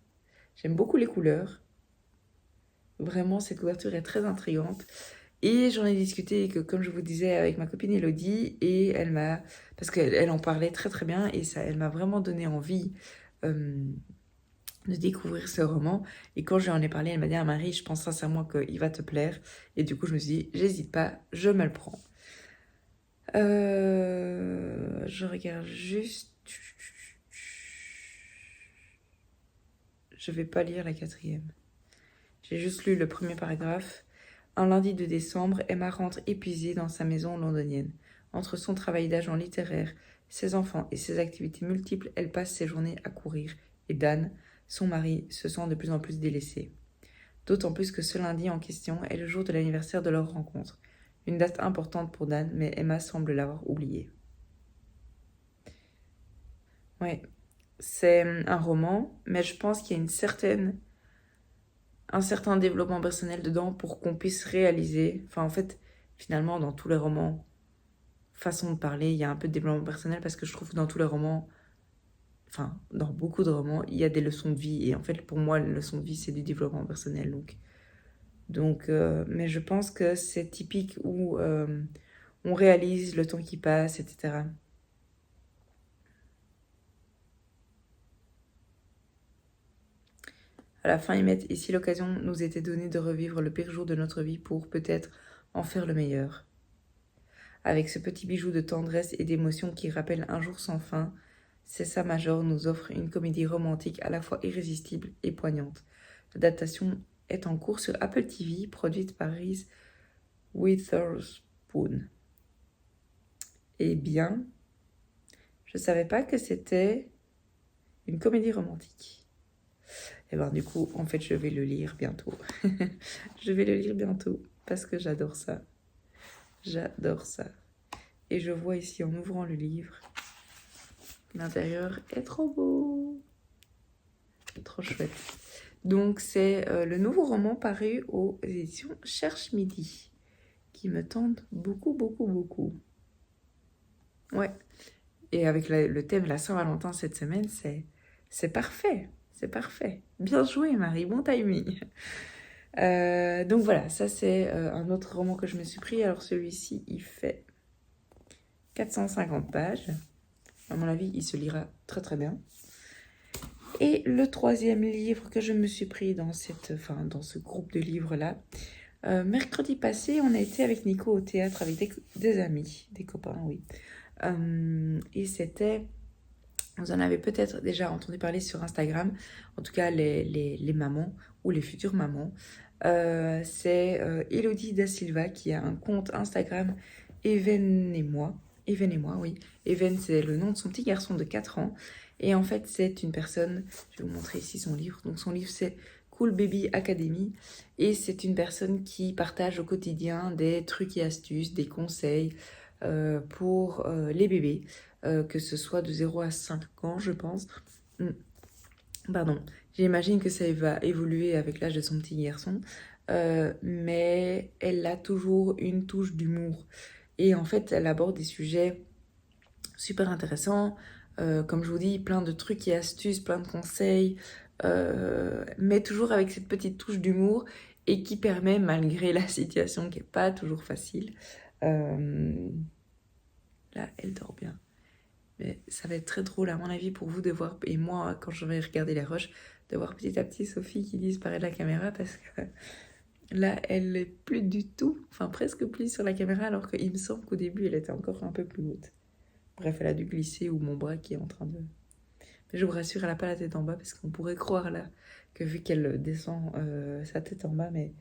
J'aime beaucoup les couleurs. Vraiment, cette couverture est très intrigante. Et j'en ai discuté, que, comme je vous disais, avec ma copine Elodie, et elle m'a... Parce qu'elle en parlait très très bien, et ça, elle m'a vraiment donné envie de découvrir ce roman. Et quand je lui en ai parlé, elle m'a dit « Ah Marie, je pense sincèrement qu'il va te plaire. » Et du coup, je me suis dit « J'hésite pas, je me le prends. » Je regarde juste... Je vais pas lire la 4e. J'ai juste lu le premier paragraphe. Un lundi de décembre, Emma rentre épuisée dans sa maison londonienne. Entre son travail d'agent littéraire, ses enfants et ses activités multiples, elle passe ses journées à courir. Et Dan, son mari, se sent de plus en plus délaissé. D'autant plus que ce lundi en question est le jour de l'anniversaire de leur rencontre. Une date importante pour Dan, mais Emma semble l'avoir oubliée. Ouais, c'est un roman, mais je pense qu'il y a un certain développement personnel dedans pour qu'on puisse réaliser. Enfin, en fait, finalement, dans tous les romans, façon de parler, il y a un peu de développement personnel parce que je trouve que dans tous les romans, enfin, dans beaucoup de romans, il y a des leçons de vie. Et en fait, pour moi, les leçons de vie, c'est du développement personnel. Mais je pense que c'est typique où on réalise le temps qui passe, etc. À la fin, ils mettent « Et si l'occasion nous était donnée de revivre le pire jour de notre vie pour, peut-être, en faire le meilleur ?» Avec ce petit bijou de tendresse et d'émotion qui rappelle un jour sans fin, Cessa Major nous offre une comédie romantique à la fois irrésistible et poignante. L'adaptation est en cours sur Apple TV, produite par Reese Witherspoon. Eh bien, je savais pas que c'était une comédie romantique. Et bien du coup, en fait, je vais le lire bientôt. Je vais le lire bientôt parce que j'adore ça. J'adore ça. Et je vois ici, en ouvrant le livre, l'intérieur est trop beau. Trop chouette. Donc, c'est le nouveau roman paru aux éditions Cherche Midi, qui me tente beaucoup, beaucoup, beaucoup. Ouais. Et avec le thème de la Saint-Valentin cette semaine, c'est parfait. C'est parfait. Bien joué, Marie. Bon timing. Donc voilà, ça c'est un autre roman que je me suis pris. Alors celui-ci, il fait 450 pages. À mon avis, il se lira très très bien. Et le troisième livre que je me suis pris dans ce groupe de livres-là, mercredi passé, on a été avec Nico au théâtre avec des amis, des copains, oui. Et c'était, vous en avez peut-être déjà entendu parler sur Instagram, en tout cas les mamans ou les futures mamans. C'est Elodie Da Silva qui a un compte Instagram Even et moi, oui. Even, c'est le nom de son petit garçon de 4 ans. Et en fait, c'est une personne, je vais vous montrer ici son livre. Donc son livre, c'est Cool Baby Academy. Et c'est une personne qui partage au quotidien des trucs et astuces, des conseils pour les bébés, que ce soit de 0 à 5 ans, je pense. Pardon, j'imagine que ça va évoluer avec l'âge de son petit garçon, mais elle a toujours une touche d'humour. Et en fait, elle aborde des sujets super intéressants, comme je vous dis, plein de trucs et astuces, plein de conseils, mais toujours avec cette petite touche d'humour et qui permet, malgré la situation qui n'est pas toujours facile, là, elle dort bien. Mais ça va être très drôle à mon avis pour vous de voir, et moi quand je vais regarder les rushs, de voir petit à petit Sophie qui disparaît de la caméra parce que là elle est plus du tout, enfin presque plus sur la caméra alors qu'il me semble qu'au début elle était encore un peu plus haute. Bref, elle a dû glisser ou mon bras qui est en train de... Mais je vous rassure, elle n'a pas la tête en bas parce qu'on pourrait croire là que vu qu'elle descend sa tête en bas, mais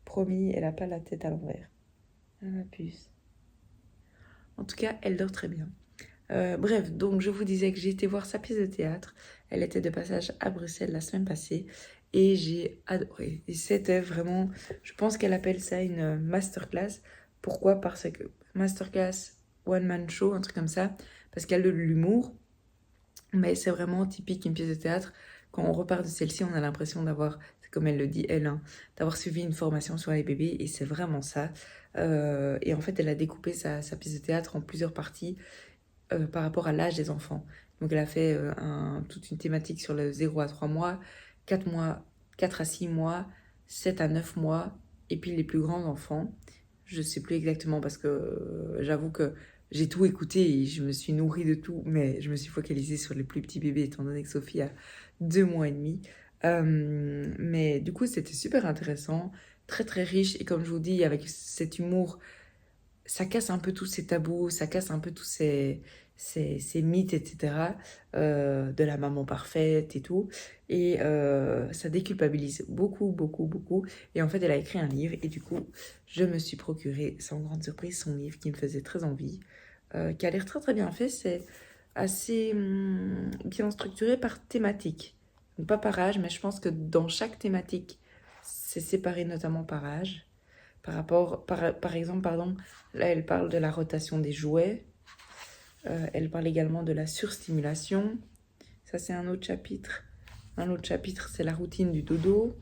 promis, elle n'a pas la tête à l'envers. Ah ma puce. En tout cas, elle dort très bien. Bref, donc je vous disais que j'ai été voir sa pièce de théâtre. Elle était de passage à Bruxelles la semaine passée et j'ai adoré. Et c'était vraiment, je pense qu'elle appelle ça une masterclass. Pourquoi? Parce que masterclass, one man show, un truc comme ça, parce qu'elle a de l'humour, mais c'est vraiment typique une pièce de théâtre. Quand on repart de celle-ci, on a l'impression d'avoir, c'est comme elle le dit elle, hein, d'avoir suivi une formation sur les bébés et c'est vraiment ça. Et en fait, elle a découpé sa pièce de théâtre en plusieurs parties par rapport à l'âge des enfants. Donc elle a fait toute une thématique sur le 0 à 3 mois, 4 à 6 mois, 7 à 9 mois, et puis les plus grands enfants. Je ne sais plus exactement parce que j'avoue que j'ai tout écouté et je me suis nourrie de tout, mais je me suis focalisée sur les plus petits bébés étant donné que Sophie a 2 mois et demi. Mais du coup, c'était super intéressant, très très riche, et comme je vous dis, avec cet humour, ça casse un peu tous ces tabous, ça casse un peu tous ces mythes, etc. De la maman parfaite et tout. Et ça déculpabilise beaucoup, beaucoup, beaucoup. Et en fait, elle a écrit un livre et du coup, je me suis procuré, sans grande surprise, son livre qui me faisait très envie, qui a l'air très très bien fait. C'est assez bien structuré par thématique. Donc pas par âge, mais je pense que dans chaque thématique, c'est séparé notamment par âge. Par exemple, pardon, là, elle parle de la rotation des jouets. Elle parle également de la surstimulation. Ça, c'est un autre chapitre. Un autre chapitre, c'est la routine du dodo.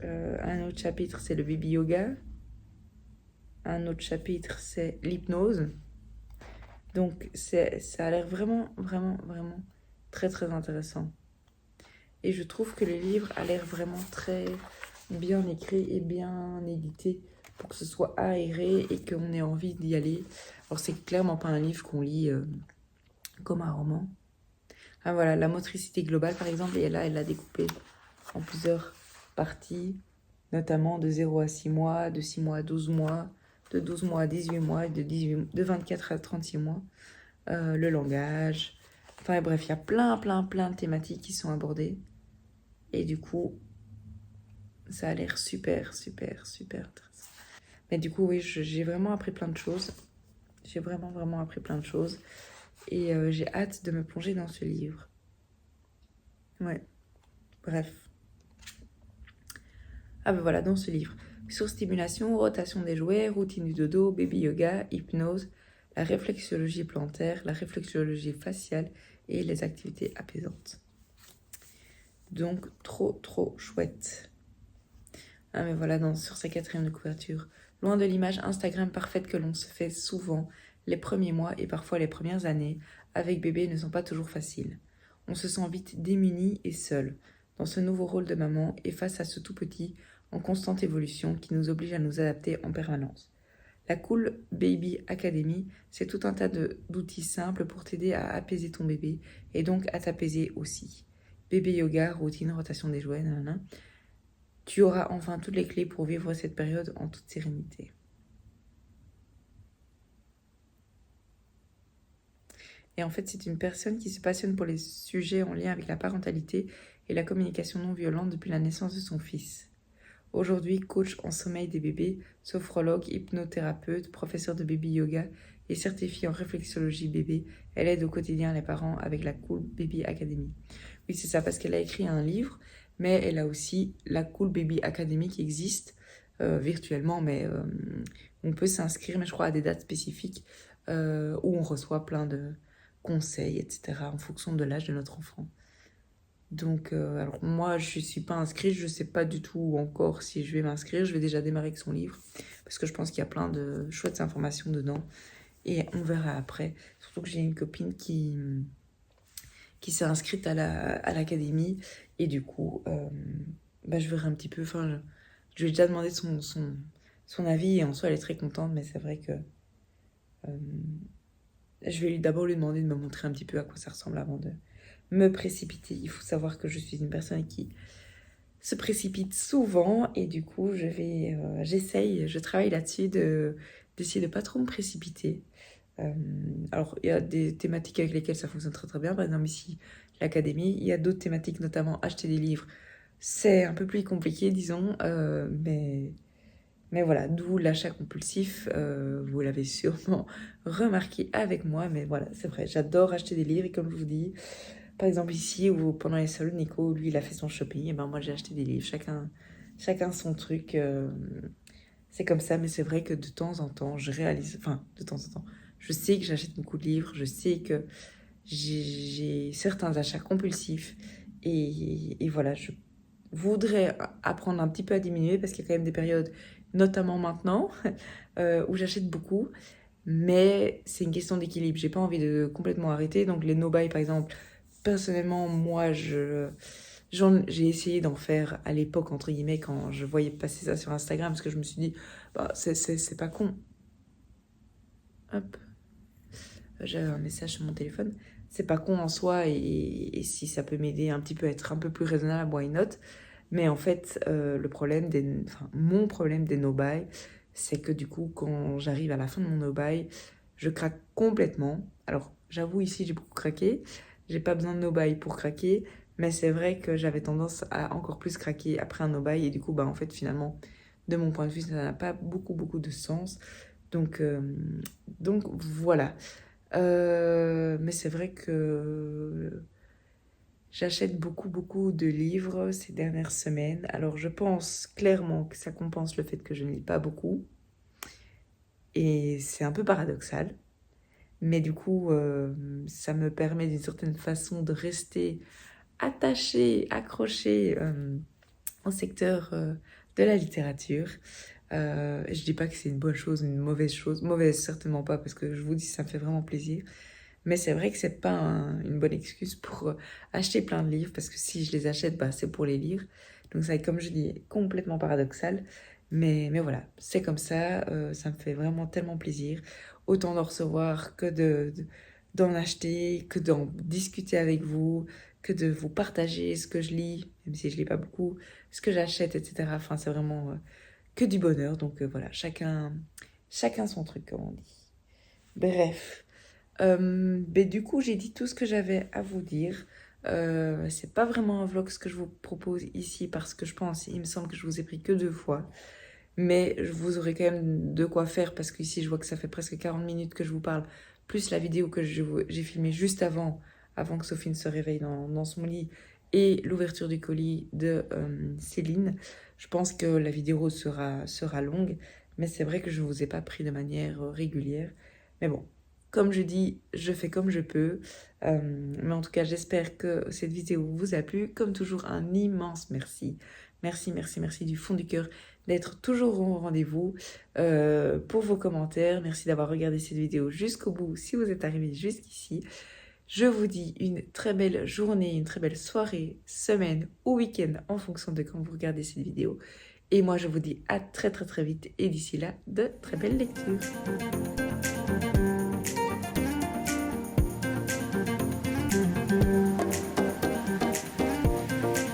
Un autre chapitre, c'est le baby yoga. Un autre chapitre, c'est l'hypnose. Donc, ça a l'air vraiment, vraiment, vraiment très, très intéressant. Et je trouve que le livre a l'air vraiment très bien écrit et bien édité pour que ce soit aéré et qu'on ait envie d'y aller. Alors, c'est clairement pas un livre qu'on lit comme un roman. Ah voilà, la motricité globale, par exemple, et là, elle l'a découpée en plusieurs parties, notamment de 0 à 6 mois, de 6 mois à 12 mois, de 12 mois à 18 mois, de 24 à 36 mois, le langage. Enfin bref, il y a plein de thématiques qui sont abordées. Et du coup, ça a l'air super, super, super intéressant. Mais du coup, oui, j'ai vraiment appris plein de choses. J'ai vraiment, vraiment appris plein de choses. Et j'ai hâte de me plonger dans ce livre. Ouais, bref. Ah ben voilà, dans ce livre. Surstimulation, rotation des jouets, routine du dodo, baby yoga, hypnose, la réflexologie plantaire, la réflexologie faciale et les activités apaisantes. Donc, trop, trop chouette. Ah mais voilà, sur sa 4e de couverture. Loin de l'image Instagram parfaite que l'on se fait souvent, les premiers mois et parfois les premières années avec bébé ne sont pas toujours faciles. On se sent vite démuni et seul dans ce nouveau rôle de maman et face à ce tout petit en constante évolution qui nous oblige à nous adapter en permanence. La Cool Baby Academy, c'est tout un tas d'outils simples pour t'aider à apaiser ton bébé et donc à t'apaiser aussi. Bébé yoga, routine, rotation des jouets, nanana. Tu auras enfin toutes les clés pour vivre cette période en toute sérénité. Et en fait, c'est une personne qui se passionne pour les sujets en lien avec la parentalité et la communication non violente depuis la naissance de son fils. Aujourd'hui, coach en sommeil des bébés, sophrologue, hypnothérapeute, professeur de baby yoga et certifiée en réflexologie bébé, elle aide au quotidien les parents avec la Cool Baby Academy. Oui, c'est ça, parce qu'elle a écrit un livre, mais elle a aussi la Cool Baby Academy qui existe virtuellement, mais on peut s'inscrire, mais je crois à des dates spécifiques où on reçoit plein de conseils, etc., en fonction de l'âge de notre enfant. Donc, alors moi, je ne suis pas inscrite, je ne sais pas du tout encore si je vais m'inscrire. Je vais déjà démarrer avec son livre, parce que je pense qu'il y a plein de chouettes informations dedans. Et on verra après. Surtout que j'ai une copine qui s'est inscrite à l'académie. Et du coup, je verrai un petit peu. Enfin, je lui ai déjà demandé son avis. Et en soi, elle est très contente. Mais c'est vrai que je vais d'abord lui demander de me montrer un petit peu à quoi ça ressemble avant de me précipiter. Il faut savoir que je suis une personne qui se précipite souvent. Et du coup, je travaille là-dessus d'essayer de pas trop me précipiter. Alors, il y a des thématiques avec lesquelles ça fonctionne très très bien. Par exemple, ici, l'académie. Il y a d'autres thématiques, notamment acheter des livres. C'est un peu plus compliqué, disons, mais voilà, d'où l'achat compulsif. Vous l'avez sûrement remarqué avec moi, mais voilà, c'est vrai, j'adore acheter des livres. Et comme je vous dis, par exemple, ici, où pendant les soldes, Nico, lui, il a fait son shopping, et ben moi, j'ai acheté des livres. Chacun son truc. C'est comme ça, mais c'est vrai que de temps en temps, de temps en temps, je sais que j'achète beaucoup de livres, je sais que j'ai certains achats compulsifs, et voilà, je voudrais apprendre un petit peu à diminuer parce qu'il y a quand même des périodes, notamment maintenant, où j'achète beaucoup, mais c'est une question d'équilibre. J'ai pas envie de complètement arrêter, donc les no-buy, par exemple, personnellement, moi, j'ai essayé d'en faire à l'époque, entre guillemets, quand je voyais passer ça sur Instagram, parce que je me suis dit, bah, c'est pas con. Hop, j'avais un message sur mon téléphone. C'est pas con en soi, et si ça peut m'aider un petit peu à être un peu plus raisonnable, why not? Mais en fait, mon problème des no-buy, c'est que du coup, quand j'arrive à la fin de mon no-buy, je craque complètement. Alors, j'avoue, ici, j'ai beaucoup craqué. J'ai pas besoin de no-buy pour craquer, mais c'est vrai que j'avais tendance à encore plus craquer après un no-buy. Et du coup, en fait, finalement, de mon point de vue, ça n'a pas beaucoup de sens. Donc, donc voilà. Mais c'est vrai que j'achète beaucoup de livres ces dernières semaines. Alors, je pense clairement que ça compense le fait que je ne lis pas beaucoup. Et c'est un peu paradoxal. Mais du coup, ça me permet d'une certaine façon de rester attachée, accrochée au secteur de la littérature. Je dis pas que c'est une bonne chose, une mauvaise chose. Mauvaise, certainement pas, parce que je vous dis, ça me fait vraiment plaisir. Mais c'est vrai que c'est pas une bonne excuse pour acheter plein de livres, parce que si je les achète, c'est pour les lire. Donc ça, comme je dis, complètement paradoxal. Mais voilà, c'est comme ça, ça me fait vraiment tellement plaisir. Autant d'en recevoir que d'en acheter, que d'en discuter avec vous, que de vous partager ce que je lis, même si je lis pas beaucoup, ce que j'achète, etc. Enfin, c'est vraiment que du bonheur. Donc voilà, chacun son truc, comme on dit. Bref. Du coup, j'ai dit tout ce que j'avais à vous dire. C'est pas vraiment un vlog ce que je vous propose ici parce que il me semble que je vous ai pris que 2 fois. Mais vous aurez quand même de quoi faire parce qu'ici, je vois que ça fait presque 40 minutes que je vous parle, plus la vidéo que j'ai filmée juste avant que Sophie ne se réveille dans son lit et l'ouverture du colis de Céline. Je pense que la vidéo sera longue, mais c'est vrai que je ne vous ai pas pris de manière régulière. Mais bon, comme je dis, je fais comme je peux. Mais en tout cas, j'espère que cette vidéo vous a plu. Comme toujours, un immense merci. Merci du fond du cœur d'être toujours au rendez-vous pour vos commentaires. Merci d'avoir regardé cette vidéo jusqu'au bout si vous êtes arrivé jusqu'ici. Je vous dis une très belle journée, une très belle soirée, semaine ou week-end en fonction de quand vous regardez cette vidéo. Et moi, je vous dis à très vite et d'ici là, de très belles lectures.